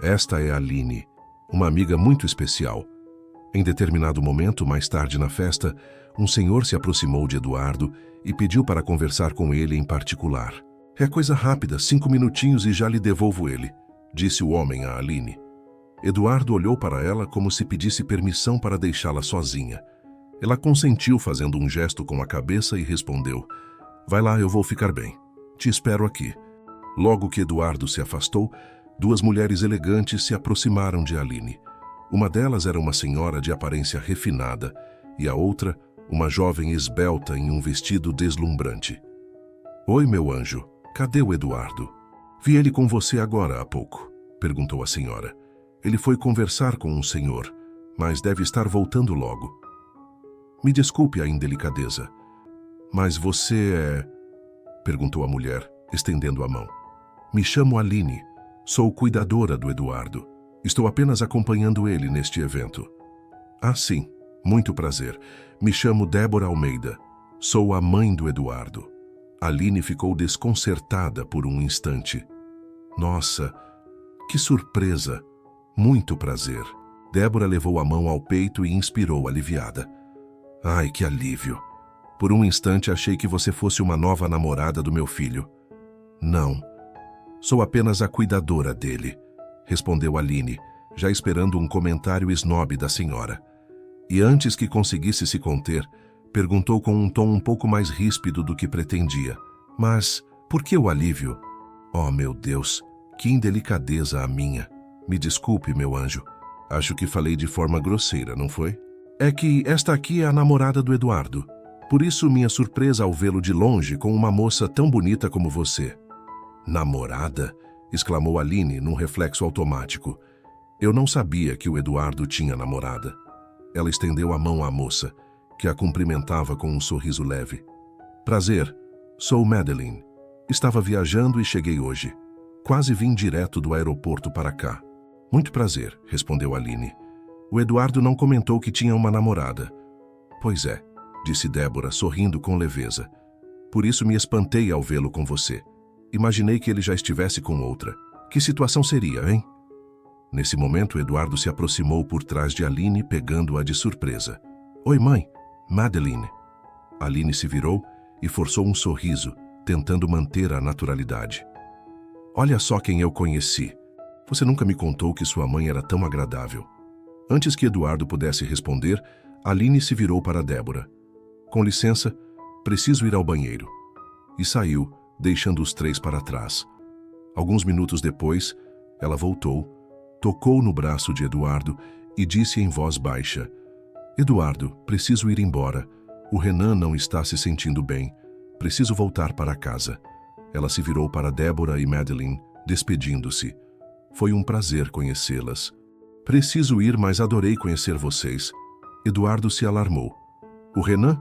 Speaker 1: "Esta é Aline, uma amiga muito especial." Em determinado momento, mais tarde na festa, um senhor se aproximou de Eduardo e pediu para conversar com ele em particular. "É coisa rápida, 5 minutinhos e já lhe devolvo ele", disse o homem a Aline. Eduardo olhou para ela como se pedisse permissão para deixá-la sozinha. Ela consentiu fazendo um gesto com a cabeça e respondeu: "Vai lá, eu vou ficar bem. Te espero aqui." Logo que Eduardo se afastou, 2 mulheres elegantes se aproximaram de Aline. Uma delas era uma senhora de aparência refinada e a outra, uma jovem esbelta em um vestido deslumbrante. "Oi, meu anjo, cadê o Eduardo?" "Vi ele com você agora há pouco", perguntou a senhora. "Ele foi conversar com um senhor, mas deve estar voltando logo." "Me desculpe a indelicadeza, mas você é..." perguntou a mulher, estendendo a mão. "Me chamo Aline, sou cuidadora do Eduardo. Estou apenas acompanhando ele neste evento." "Ah, sim, muito prazer. Me chamo Débora Almeida. Sou a mãe do Eduardo." Aline ficou desconcertada por um instante. "Nossa, que surpresa! Muito prazer." Débora levou a mão ao peito e inspirou aliviada. "Ai, que alívio! Por um instante achei que você fosse uma nova namorada do meu filho." "Não, sou apenas a cuidadora dele", respondeu Aline, já esperando um comentário esnobe da senhora. E antes que conseguisse se conter, perguntou com um tom um pouco mais ríspido do que pretendia: "Mas por que o alívio?" "Oh, meu Deus, que indelicadeza a minha. Me desculpe, meu anjo. Acho que falei de forma grosseira, não foi? É que esta aqui é a namorada do Eduardo. Por isso minha surpresa ao vê-lo de longe com uma moça tão bonita como você." "Namorada?" exclamou Aline num reflexo automático. "Eu não sabia que o Eduardo tinha namorada." Ela estendeu a mão à moça, que a cumprimentava com um sorriso leve. "Prazer, sou Madeline. Estava viajando e cheguei hoje. Quase vim direto do aeroporto para cá." "Muito prazer", respondeu Aline. "O Eduardo não comentou que tinha uma namorada." "Pois é", disse Débora, sorrindo com leveza. "Por isso me espantei ao vê-lo com você. Imaginei que ele já estivesse com outra. Que situação seria, hein?" Nesse momento, Eduardo se aproximou por trás de Aline, pegando-a de surpresa. "Oi, mãe, Madeline." Aline se virou e forçou um sorriso, tentando manter a naturalidade. "Olha só quem eu conheci. Você nunca me contou que sua mãe era tão agradável." Antes que Eduardo pudesse responder, Aline se virou para Débora. "Com licença, preciso ir ao banheiro." E saiu, deixando os 3 para trás. Alguns minutos depois, ela voltou, tocou no braço de Eduardo e disse em voz baixa: "Eduardo, preciso ir embora. O Renan não está se sentindo bem. Preciso voltar para casa." Ela se virou para Débora e Madeline, despedindo-se. "Foi um prazer conhecê-las." "Preciso ir, mas adorei conhecer vocês." Eduardo se alarmou. "O Renan?"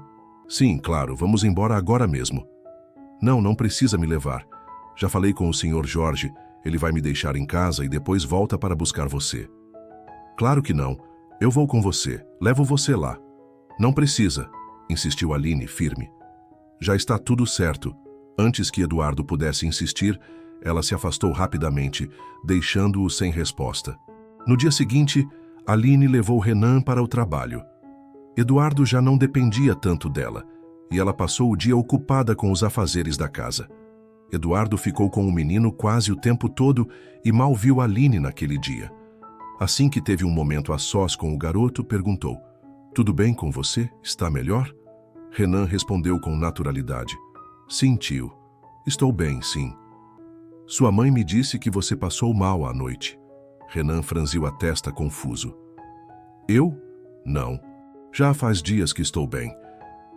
Speaker 1: "Sim, claro, vamos embora agora mesmo." "Não, não precisa me levar. Já falei com o Sr. Jorge, ele vai me deixar em casa e depois volta para buscar você." "Claro que não. Eu vou com você. Levo você lá." "Não precisa", insistiu Aline, firme. "Já está tudo certo." Antes que Eduardo pudesse insistir, ela se afastou rapidamente, deixando-o sem resposta. No dia seguinte, Aline levou Renan para o trabalho. Eduardo já não dependia tanto dela, e ela passou o dia ocupada com os afazeres da casa. Eduardo ficou com o menino quase o tempo todo e mal viu Aline naquele dia. Assim que teve um momento a sós com o garoto, perguntou: "Tudo bem com você? Está melhor?" Renan respondeu com naturalidade: "Sim, tio. Estou bem, sim." "Sua mãe me disse que você passou mal à noite." Renan franziu a testa confuso. Eu? Não. Já faz dias que estou bem.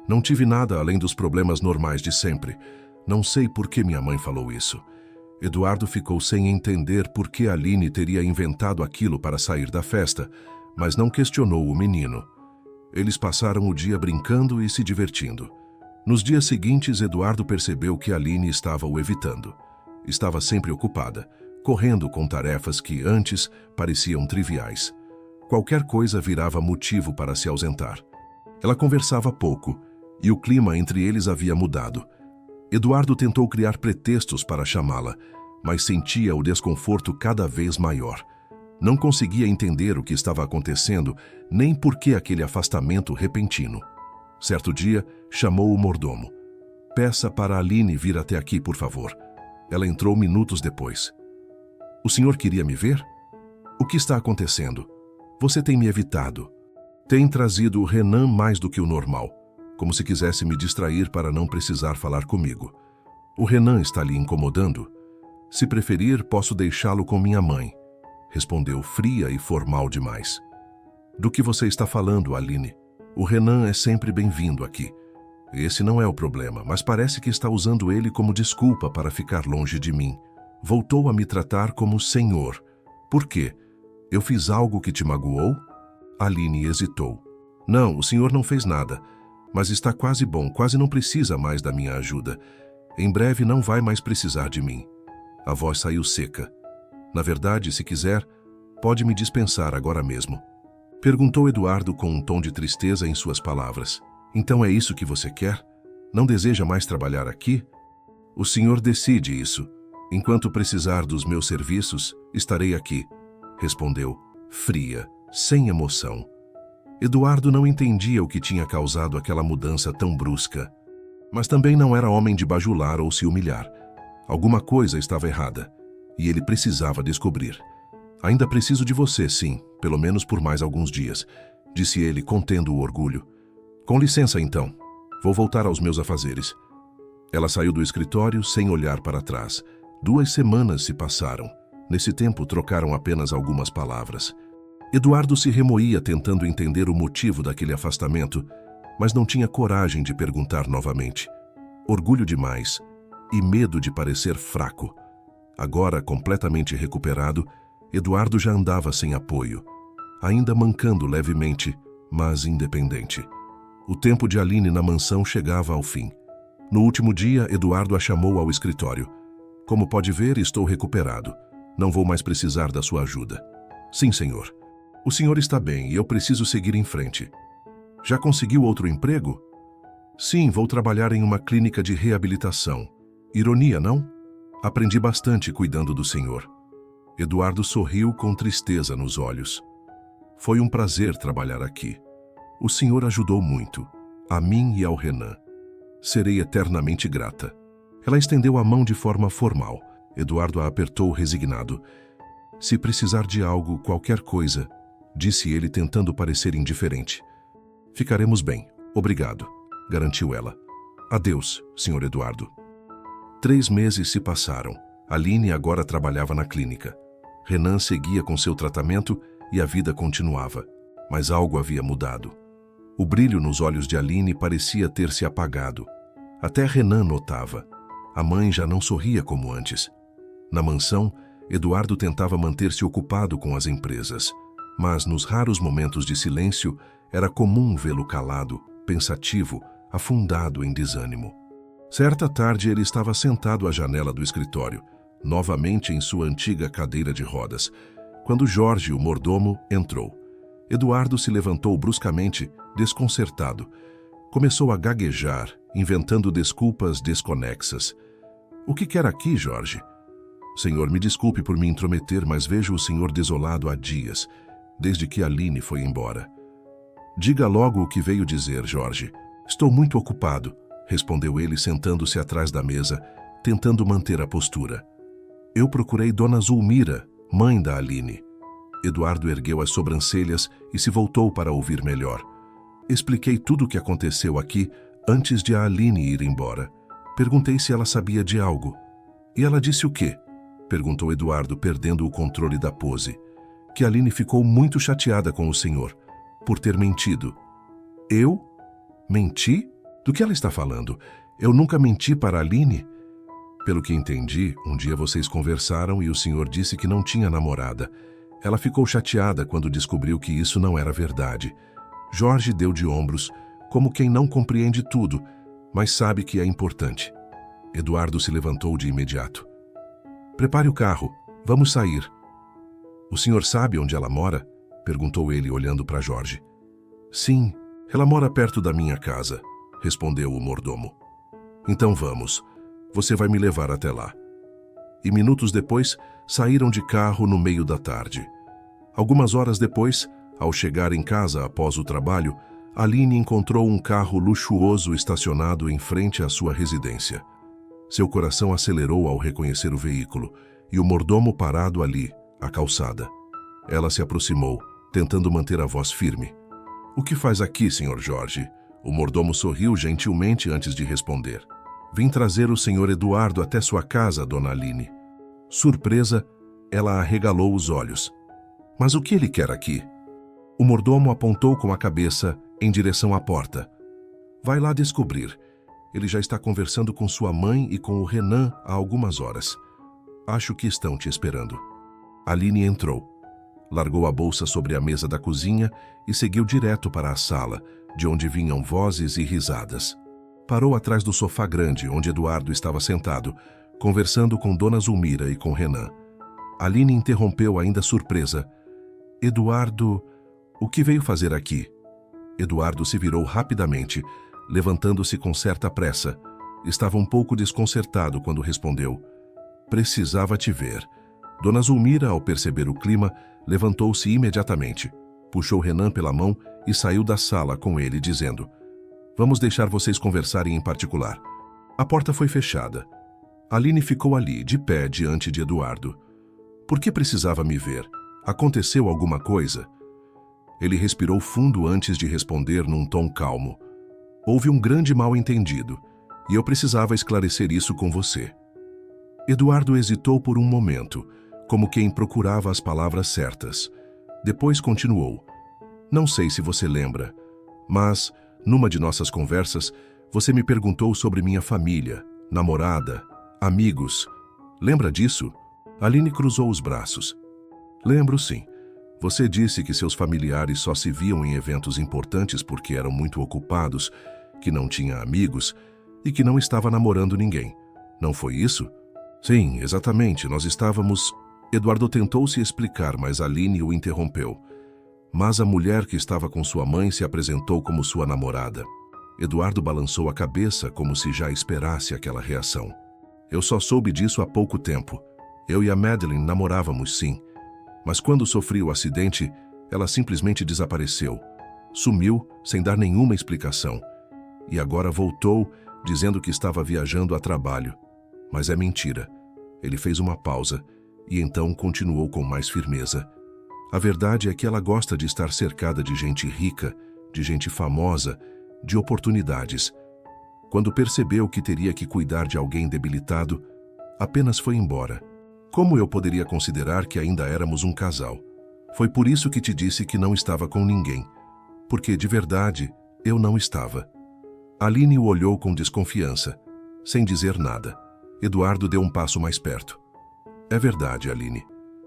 Speaker 1: Não tive nada além dos problemas normais de sempre. Não sei por que minha mãe falou isso. Eduardo ficou sem entender por que Aline teria inventado aquilo para sair da festa, mas não questionou o menino. Eles passaram o dia brincando e se divertindo. Nos dias seguintes, Eduardo percebeu que Aline estava o evitando. Estava sempre ocupada, correndo com tarefas que antes pareciam triviais. Qualquer coisa virava motivo para se ausentar. Ela conversava pouco, e o clima entre eles havia mudado. Eduardo tentou criar pretextos para chamá-la, mas sentia o desconforto cada vez maior. Não conseguia entender o que estava acontecendo, nem por que aquele afastamento repentino. Certo dia, chamou o mordomo. Peça para Aline vir até aqui, por favor. Ela entrou minutos depois. O senhor queria me ver? O que está acontecendo? Você tem me evitado. Tem trazido o Renan mais do que o normal, como se quisesse me distrair para não precisar falar comigo. O Renan está lhe incomodando? Se preferir, posso deixá-lo com minha mãe, respondeu fria e formal demais. Do que você está falando, Aline? O Renan é sempre bem-vindo aqui. Esse não é o problema, mas parece que está usando ele como desculpa para ficar longe de mim. Voltou a me tratar como senhor. Por quê? Eu fiz algo que te magoou? Aline hesitou. Não, o senhor não fez nada. Mas está quase bom, quase não precisa mais da minha ajuda. Em breve não vai mais precisar de mim. A voz saiu seca. Na verdade, se quiser, pode me dispensar agora mesmo. Perguntou Eduardo com um tom de tristeza em suas palavras. Então é isso que você quer? Não deseja mais trabalhar aqui? O senhor decide isso. Enquanto precisar dos meus serviços, estarei aqui, respondeu, fria, sem emoção. Eduardo não entendia o que tinha causado aquela mudança tão brusca. Mas também não era homem de bajular ou se humilhar. Alguma coisa estava errada, e ele precisava descobrir. Ainda preciso de você, sim, pelo menos por mais alguns dias, disse ele, contendo o orgulho. Com licença, então. Vou voltar aos meus afazeres. Ela saiu do escritório sem olhar para trás. 2 semanas se passaram. Nesse tempo, trocaram apenas algumas palavras. Eduardo se remoía tentando entender o motivo daquele afastamento, mas não tinha coragem de perguntar novamente. Orgulho demais e medo de parecer fraco. Agora, completamente recuperado, Eduardo já andava sem apoio, ainda mancando levemente, mas independente. O tempo de Aline na mansão chegava ao fim. No último dia, Eduardo a chamou ao escritório. Como pode ver, estou recuperado. Não vou mais precisar da sua ajuda. Sim, senhor. O senhor está bem e eu preciso seguir em frente. Já conseguiu outro emprego? Sim, vou trabalhar em uma clínica de reabilitação. Ironia, não? Aprendi bastante cuidando do senhor. Eduardo sorriu com tristeza nos olhos. Foi um prazer trabalhar aqui. O senhor ajudou muito, a mim e ao Renan. Serei eternamente grata. Ela estendeu a mão de forma formal. Eduardo a apertou resignado. Se precisar de algo, qualquer coisa, disse ele tentando parecer indiferente. Ficaremos bem, obrigado, garantiu ela. Adeus, senhor Eduardo. 3 meses se passaram. Aline agora trabalhava na clínica. Renan seguia com seu tratamento e a vida continuava, mas algo havia mudado. O brilho nos olhos de Aline parecia ter se apagado. Até Renan notava. A mãe já não sorria como antes. Na mansão, Eduardo tentava manter-se ocupado com as empresas, mas nos raros momentos de silêncio era comum vê-lo calado, pensativo, afundado em desânimo. Certa tarde ele estava sentado à janela do escritório, novamente em sua antiga cadeira de rodas, quando Jorge, o mordomo, entrou. Eduardo se levantou bruscamente, desconcertado. Começou a gaguejar, inventando desculpas desconexas. O que quer aqui, Jorge? Senhor, me desculpe por me intrometer, mas vejo o senhor desolado há dias, desde que Aline foi embora. Diga logo o que veio dizer, Jorge. Estou muito ocupado, respondeu ele sentando-se atrás da mesa, tentando manter a postura. Eu procurei Dona Zulmira, mãe da Aline. Eduardo ergueu as sobrancelhas e se voltou para ouvir melhor. Expliquei tudo o que aconteceu aqui antes de a Aline ir embora. Perguntei se ela sabia de algo. E ela disse o quê? Perguntou Eduardo, perdendo o controle da pose. Que Aline ficou muito chateada com o senhor. por ter mentido. Eu? Menti? Do que ela está falando? Eu nunca menti para a Aline. Pelo que entendi, um dia vocês conversaram e o senhor disse que não tinha namorada. Ela ficou chateada quando descobriu que isso não era verdade. Jorge deu de ombros, como quem não compreende tudo, mas sabe que é importante. Eduardo se levantou de imediato. Prepare o carro, vamos sair. O senhor sabe onde ela mora? Perguntou ele olhando para Jorge. Sim, ela mora perto da minha casa, respondeu o mordomo. Então vamos, você vai me levar até lá. E minutos depois, saíram de carro no meio da tarde. Algumas horas depois, ao chegar em casa após o trabalho, Aline encontrou um carro luxuoso estacionado em frente à sua residência. Seu coração acelerou ao reconhecer o veículo e o mordomo parado ali, à calçada. Ela se aproximou, tentando manter a voz firme. O que faz aqui, Sr. Jorge? O mordomo sorriu gentilmente antes de responder. Vim trazer o Sr. Eduardo até sua casa, Dona Aline. Surpresa, ela arregalou os olhos. Mas o que ele quer aqui? O mordomo apontou com a cabeça em direção à porta. Vai lá descobrir. Ele já está conversando com sua mãe e com o Renan há algumas horas. Acho que estão te esperando. Aline entrou. Largou a bolsa sobre a mesa da cozinha e seguiu direto para a sala, de onde vinham vozes e risadas. Parou atrás do sofá grande, onde Eduardo estava sentado, conversando com Dona Zulmira e com Renan. Aline interrompeu ainda surpresa. Eduardo, o que veio fazer aqui? Eduardo se virou rapidamente, levantando-se com certa pressa. Estava um pouco desconcertado quando respondeu. Precisava te ver. Dona Zulmira, ao perceber o clima, levantou-se imediatamente, puxou Renan pela mão e saiu da sala com ele, dizendo: Vamos deixar vocês conversarem em particular. A porta foi fechada. Aline ficou ali, de pé, diante de Eduardo. Por que precisava me ver? Aconteceu alguma coisa? Ele respirou fundo antes de responder num tom calmo. Houve um grande mal-entendido, e eu precisava esclarecer isso com você. Eduardo hesitou por um momento, como quem procurava as palavras certas. Depois continuou. Não sei se você lembra, mas, numa de nossas conversas, você me perguntou sobre minha família, namorada, amigos. Lembra disso? Aline cruzou os braços. Lembro, sim. Você disse que seus familiares só se viam em eventos importantes porque eram muito ocupados, que não tinha amigos e que não estava namorando ninguém. Não foi isso? Sim, exatamente. Nós estávamos... Eduardo tentou se explicar, mas Aline o interrompeu. Mas a mulher que estava com sua mãe se apresentou como sua namorada. Eduardo balançou a cabeça como se já esperasse aquela reação. Eu só soube disso há pouco tempo. Eu e a Madeline namorávamos, sim. Mas quando sofri o acidente, ela simplesmente desapareceu. Sumiu, sem dar nenhuma explicação. E agora voltou, dizendo que estava viajando a trabalho. Mas é mentira. Ele fez uma pausa e então continuou com mais firmeza. A verdade é que ela gosta de estar cercada de gente rica, de gente famosa, de oportunidades. Quando percebeu que teria que cuidar de alguém debilitado, apenas foi embora. Como eu poderia considerar que ainda éramos um casal? Foi por isso que te disse que não estava com ninguém. Porque, de verdade, eu não estava. Aline o olhou com desconfiança, sem dizer nada. Eduardo deu um passo mais perto. É verdade, Aline.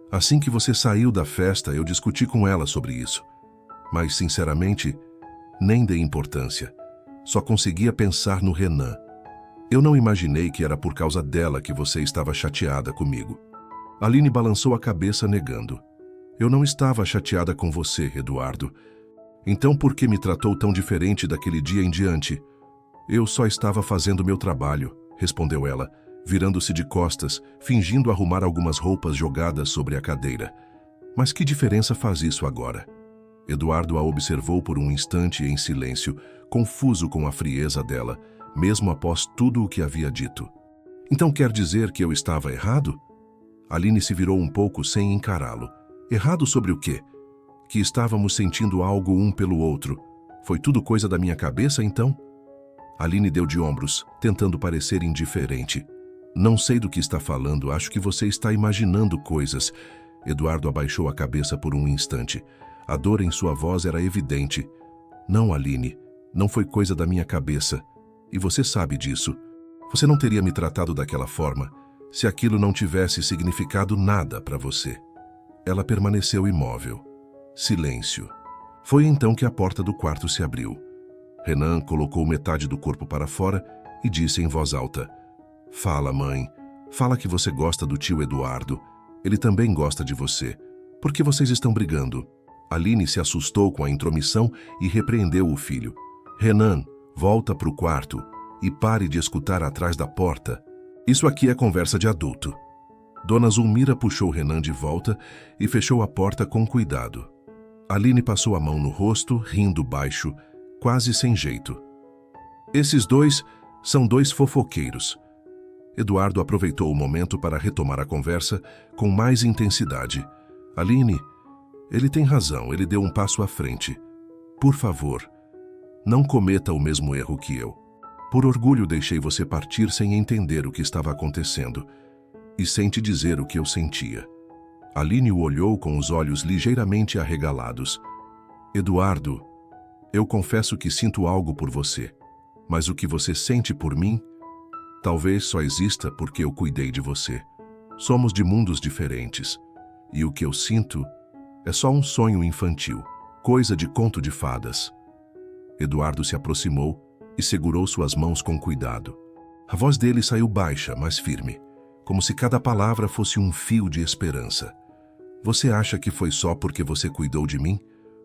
Speaker 1: Assim que você saiu da festa, eu discuti com ela sobre isso. Mas, sinceramente, nem dei importância. Só conseguia pensar no Renan. Eu não imaginei que era por causa dela que você estava chateada comigo. Aline balançou a cabeça negando. Eu não estava chateada com você, Eduardo. Então por que me tratou tão diferente daquele dia em diante? Eu só estava fazendo meu trabalho, respondeu ela, virando-se de costas, fingindo arrumar algumas roupas jogadas sobre a cadeira. Mas que diferença faz isso agora? Eduardo a observou por um instante em silêncio, confuso com a frieza dela, mesmo após tudo o que havia dito. Então quer dizer que eu estava errado? Aline se virou um pouco sem encará-lo. Errado sobre o quê? Que estávamos sentindo algo um pelo outro. Foi tudo coisa da minha cabeça, então? Aline deu de ombros, tentando parecer indiferente. Não sei do que está falando, acho que você está imaginando coisas. Eduardo abaixou a cabeça por um instante. A dor em sua voz era evidente. Não, Aline, não foi coisa da minha cabeça. E você sabe disso. Você não teria me tratado daquela forma se aquilo não tivesse significado nada para você. Ela permaneceu imóvel. Silêncio. Foi então que a porta do quarto se abriu. Renan colocou metade do corpo para fora e disse em voz alta: "Fala, mãe. Fala que você gosta do tio Eduardo. Ele também gosta de você. Por que vocês estão brigando?" Aline se assustou com a intromissão e repreendeu o filho. "Renan, volta para o quarto e pare de escutar atrás da porta. Isso aqui é conversa de adulto." Dona Zulmira puxou Renan de volta e fechou a porta com cuidado. Aline passou a mão no rosto, rindo baixo, quase sem jeito. "Esses dois são dois fofoqueiros." Eduardo aproveitou o momento para retomar a conversa com mais intensidade. "Aline, ele tem razão, ele deu um passo à frente. Por favor, não cometa o mesmo erro que eu. Por orgulho deixei você partir sem entender o que estava acontecendo e sem te dizer o que eu sentia." Aline o olhou com os olhos ligeiramente arregalados. "Eduardo, eu confesso que sinto algo por você, mas o que você sente por mim, talvez só exista porque eu cuidei de você. Somos de mundos diferentes, e o que eu sinto é só um sonho infantil, coisa de conto de fadas." Eduardo se aproximou e segurou suas mãos com cuidado. A voz dele saiu baixa, mas firme, como se cada palavra fosse um fio de esperança. "Você acha que foi só porque você cuidou de mim?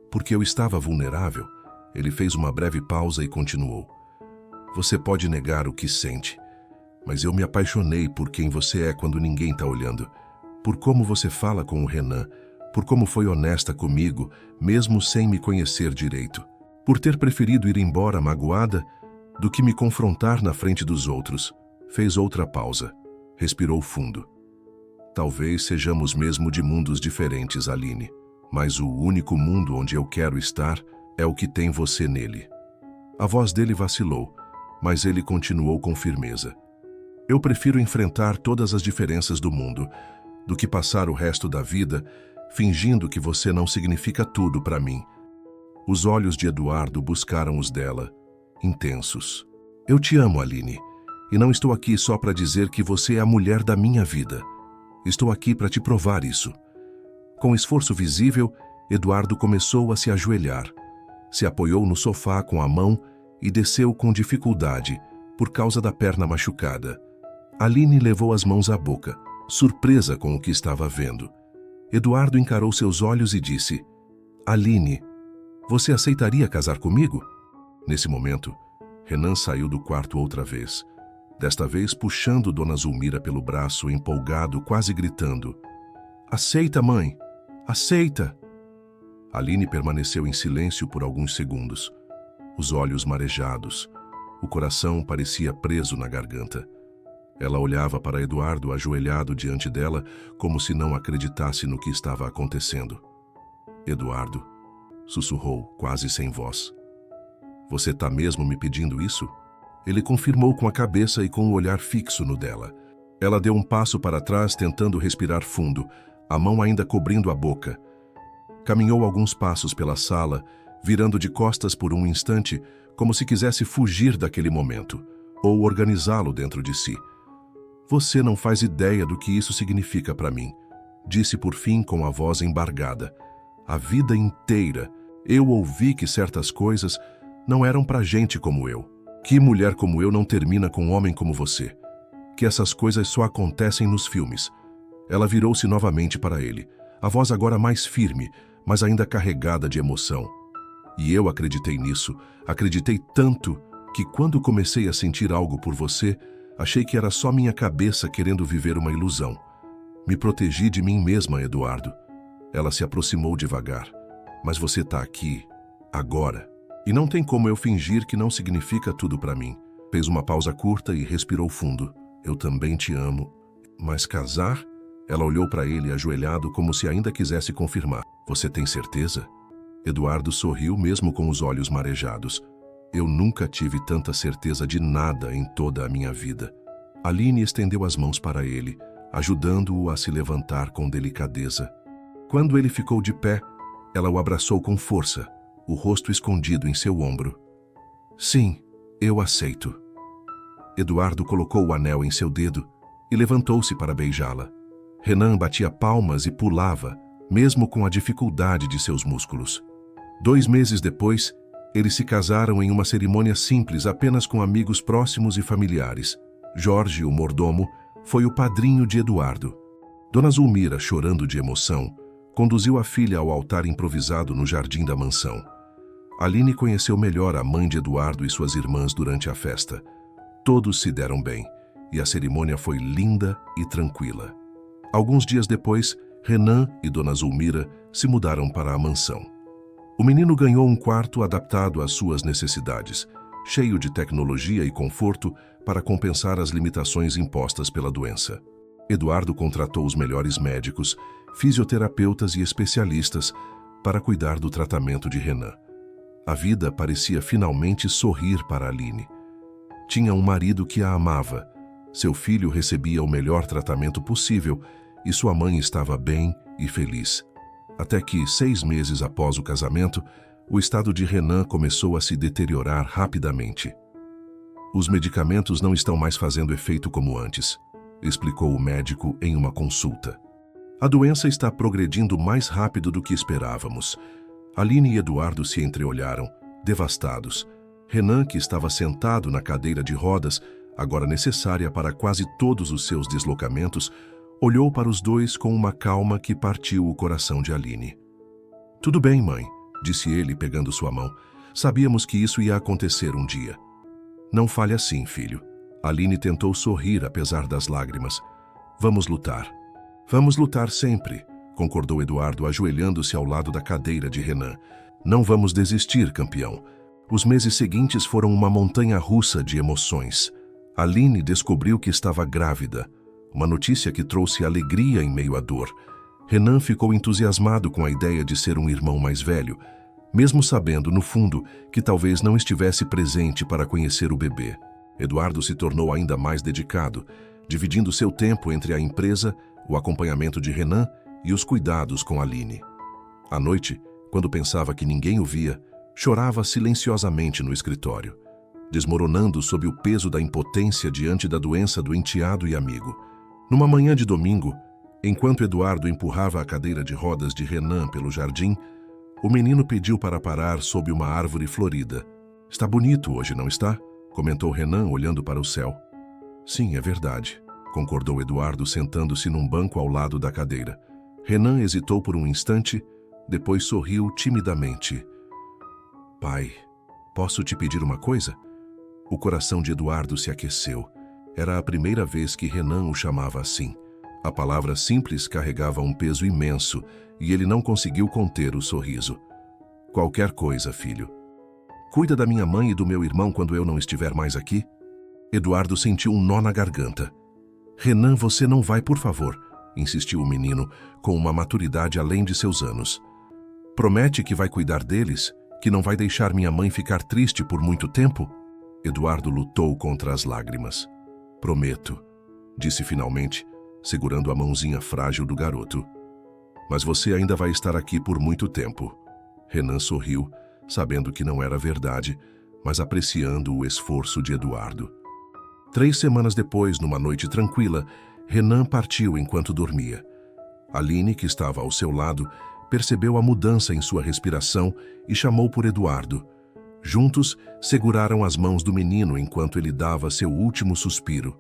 Speaker 1: Porque eu estava vulnerável?" Ele fez uma breve pausa e continuou. "Você pode negar o que sente, mas eu me apaixonei por quem você é quando ninguém está olhando. Por como você fala com o Renan, por como foi honesta comigo, mesmo sem me conhecer direito. Por ter preferido ir embora magoada do que me confrontar na frente dos outros." Fez outra pausa. Respirou fundo. "Talvez sejamos mesmo de mundos diferentes, Aline, mas o único mundo onde eu quero estar é o que tem você nele." A voz dele vacilou, mas ele continuou com firmeza. "Eu prefiro enfrentar todas as diferenças do mundo do que passar o resto da vida fingindo que você não significa tudo para mim." Os olhos de Eduardo buscaram os dela, intensos. "Eu te amo, Aline, e não estou aqui só para dizer que você é a mulher da minha vida. Estou aqui para te provar isso." Com esforço visível, Eduardo começou a se ajoelhar. Se apoiou no sofá com a mão e desceu com dificuldade, por causa da perna machucada. Aline levou as mãos à boca, surpresa com o que estava vendo. Eduardo encarou seus olhos e disse: "Aline, você aceitaria casar comigo?" Nesse momento, Renan saiu do quarto outra vez, desta vez puxando Dona Zulmira pelo braço, empolgado, quase gritando: "Aceita, mãe! Aceita!" Aline permaneceu em silêncio por alguns segundos, os olhos marejados, o coração parecia preso na garganta. Ela olhava para Eduardo ajoelhado diante dela, como se não acreditasse no que estava acontecendo. "Eduardo", sussurrou, quase sem voz. "Você tá mesmo me pedindo isso?" Ele confirmou com a cabeça e com o olhar fixo no dela. Ela deu um passo para trás, tentando respirar fundo, a mão ainda cobrindo a boca. Caminhou alguns passos pela sala, virando de costas por um instante, como se quisesse fugir daquele momento, ou organizá-lo dentro de si. "Você não faz ideia do que isso significa para mim", disse por fim com a voz embargada. "A vida inteira eu ouvi que certas coisas não eram para gente como eu. Que mulher como eu não termina com um homem como você. Que essas coisas só acontecem nos filmes." Ela virou-se novamente para ele, a voz agora mais firme, mas ainda carregada de emoção. "E eu acreditei nisso, acreditei tanto que quando comecei a sentir algo por você, achei que era só minha cabeça querendo viver uma ilusão. Me protegi de mim mesma, Eduardo." Ela se aproximou devagar. "Mas você tá aqui, agora. E não tem como eu fingir que não significa tudo para mim." Fez uma pausa curta e respirou fundo. "Eu também te amo. Mas casar?" Ela olhou para ele ajoelhado como se ainda quisesse confirmar. "Você tem certeza?" Eduardo sorriu mesmo com os olhos marejados. "Eu nunca tive tanta certeza de nada em toda a minha vida." Aline estendeu as mãos para ele, ajudando-o a se levantar com delicadeza. Quando ele ficou de pé, Ela o abraçou com força, o rosto escondido em seu ombro. Sim, eu aceito. Eduardo colocou o anel em seu dedo e levantou-se para beijá-la. Renan batia palmas e pulava, mesmo com a dificuldade de seus músculos. 2 meses depois, eles se casaram em uma cerimônia simples apenas com amigos próximos e familiares. Jorge, o mordomo, foi o padrinho de Eduardo. Dona Zulmira, chorando de emoção, conduziu a filha ao altar improvisado no jardim da mansão. Aline conheceu melhor a mãe de Eduardo e suas irmãs durante a festa. Todos se deram bem, e a cerimônia foi linda e tranquila. Alguns dias depois, Renan e Dona Zulmira se mudaram para a mansão. O menino ganhou um quarto adaptado às suas necessidades, cheio de tecnologia e conforto para compensar as limitações impostas pela doença. Eduardo contratou os melhores médicos, fisioterapeutas e especialistas para cuidar do tratamento de Renan. A vida parecia finalmente sorrir para Aline. Tinha um marido que a amava, seu filho recebia o melhor tratamento possível e sua mãe estava bem e feliz. Até que, 6 meses após o casamento, o estado de Renan começou a se deteriorar rapidamente. Os medicamentos não estão mais fazendo efeito como antes, explicou o médico em uma consulta. A doença está progredindo mais rápido do que esperávamos. Aline e Eduardo se entreolharam, devastados. Renan, que estava sentado na cadeira de rodas, agora necessária para quase todos os seus deslocamentos, olhou para os dois com uma calma que partiu o coração de Aline. Tudo bem, mãe, disse ele pegando sua mão. Sabíamos que isso ia acontecer um dia. Não fale assim, filho. Aline tentou sorrir apesar das lágrimas. Vamos lutar. Vamos lutar sempre, concordou Eduardo, ajoelhando-se ao lado da cadeira de Renan. Não vamos desistir, campeão. Os meses seguintes foram uma montanha-russa de emoções. Aline descobriu que estava grávida, uma notícia que trouxe alegria em meio à dor. Renan ficou entusiasmado com a ideia de ser um irmão mais velho, mesmo sabendo, no fundo, que talvez não estivesse presente para conhecer o bebê. Eduardo se tornou ainda mais dedicado, dividindo seu tempo entre a empresa, o acompanhamento de Renan e os cuidados com Aline. À noite, quando pensava que ninguém o via, chorava silenciosamente no escritório, desmoronando sob o peso da impotência diante da doença do enteado e amigo. Numa manhã de domingo, enquanto Eduardo empurrava a cadeira de rodas de Renan pelo jardim, o menino pediu para parar sob uma árvore florida. Está bonito hoje, não está? Comentou Renan, olhando para o céu. Sim, é verdade, concordou Eduardo, sentando-se num banco ao lado da cadeira. Renan hesitou por um instante, depois sorriu timidamente. Pai, posso te pedir uma coisa? O coração de Eduardo se aqueceu. Era a primeira vez que Renan o chamava assim. A palavra simples carregava um peso imenso e ele não conseguiu conter o sorriso. Qualquer coisa, filho. Cuida da minha mãe e do meu irmão quando eu não estiver mais aqui? Eduardo sentiu um nó na garganta. Renan, você não vai, por favor, insistiu o menino, com uma maturidade além de seus anos. Promete que vai cuidar deles, que não vai deixar minha mãe ficar triste por muito tempo? Eduardo lutou contra as lágrimas. Prometo, disse finalmente, segurando a mãozinha frágil do garoto. Mas você ainda vai estar aqui por muito tempo. Renan sorriu, sabendo que não era verdade, mas apreciando o esforço de Eduardo. 3 semanas depois, numa noite tranquila, Renan partiu enquanto dormia. Aline, que estava ao seu lado, percebeu a mudança em sua respiração e chamou por Eduardo. Juntos, seguraram as mãos do menino enquanto ele dava seu último suspiro.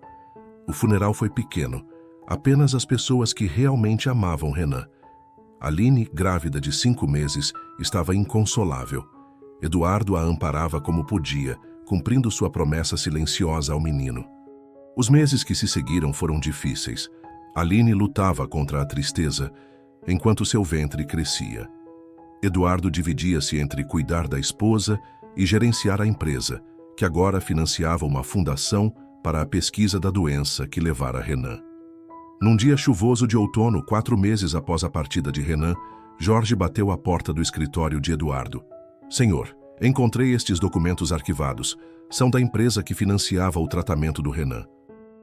Speaker 1: O funeral foi pequeno, apenas as pessoas que realmente amavam Renan. Aline, grávida de 5 meses, estava inconsolável. Eduardo a amparava como podia, cumprindo sua promessa silenciosa ao menino. Os meses que se seguiram foram difíceis. Aline lutava contra a tristeza, enquanto seu ventre crescia. Eduardo dividia-se entre cuidar da esposa e gerenciar a empresa, que agora financiava uma fundação para a pesquisa da doença que levara Renan. Num dia chuvoso de outono, 4 meses após a partida de Renan, Jorge bateu à porta do escritório de Eduardo. Senhor, encontrei estes documentos arquivados. São da empresa que financiava o tratamento do Renan.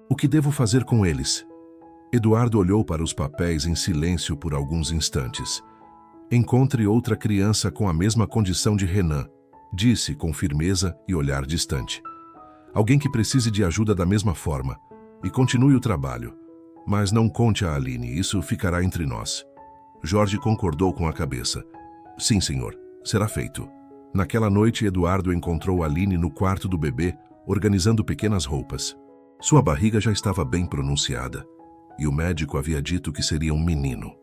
Speaker 1: O que devo fazer com eles? Eduardo olhou para os papéis em silêncio por alguns instantes. Encontre outra criança com a mesma condição de Renan, disse com firmeza e olhar distante. Alguém que precise de ajuda da mesma forma, e continue o trabalho. Mas não conte a Aline, isso ficará entre nós. Jorge concordou com a cabeça. Sim, senhor, será feito. Naquela noite, Eduardo encontrou Aline no quarto do bebê, organizando pequenas roupas. Sua barriga já estava bem pronunciada, e o médico havia dito que seria um menino.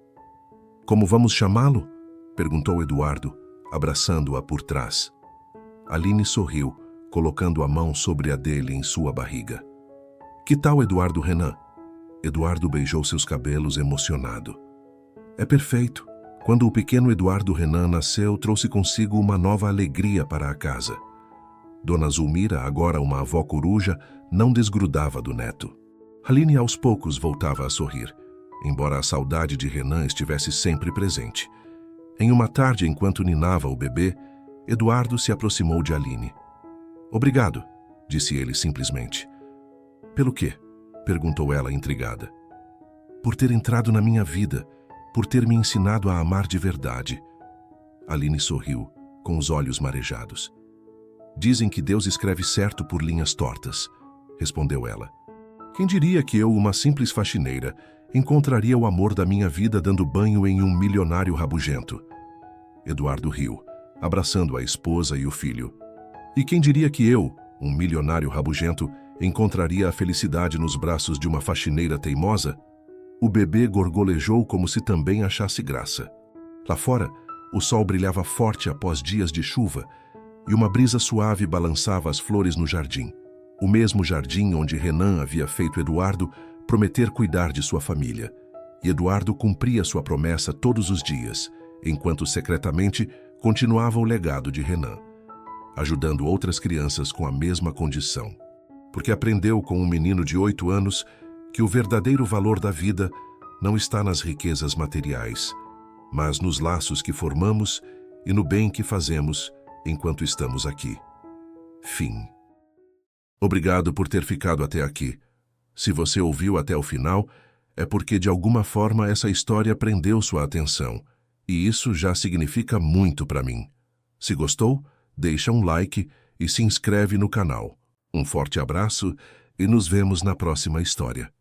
Speaker 1: Como vamos chamá-lo? Perguntou Eduardo, abraçando-a por trás. Aline sorriu, colocando a mão sobre a dele em sua barriga. Que tal Eduardo Renan? Eduardo beijou seus cabelos emocionado. É perfeito. Quando o pequeno Eduardo Renan nasceu, trouxe consigo uma nova alegria para a casa. Dona Zulmira, agora uma avó coruja, não desgrudava do neto. Aline aos poucos voltava a sorrir, embora a saudade de Renan estivesse sempre presente. Em uma tarde, enquanto ninava o bebê, Eduardo se aproximou de Aline. Obrigado, disse ele simplesmente. Pelo quê? Perguntou ela intrigada. Por ter entrado na minha vida, por ter me ensinado a amar de verdade. Aline sorriu, com os olhos marejados. Dizem que Deus escreve certo por linhas tortas, respondeu ela. Quem diria que eu, uma simples faxineira, encontraria o amor da minha vida dando banho em um milionário rabugento? Eduardo riu, abraçando a esposa e o filho. E quem diria que eu, um milionário rabugento, encontraria a felicidade nos braços de uma faxineira teimosa? O bebê gorgolejou como se também achasse graça. Lá fora, o sol brilhava forte após dias de chuva, e uma brisa suave balançava as flores no jardim. O mesmo jardim onde Renan havia feito Eduardo prometer cuidar de sua família. E Eduardo cumpria sua promessa todos os dias, enquanto secretamente continuava o legado de Renan, ajudando outras crianças com a mesma condição. Porque aprendeu com um menino de 8 anos que o verdadeiro valor da vida não está nas riquezas materiais, mas nos laços que formamos e no bem que fazemos enquanto estamos aqui. Fim. Obrigado por ter ficado até aqui. Se você ouviu até o final, é porque de alguma forma essa história prendeu sua atenção, e isso já significa muito para mim. Se gostou, deixa um like e se inscreve no canal. Um forte abraço e nos vemos na próxima história.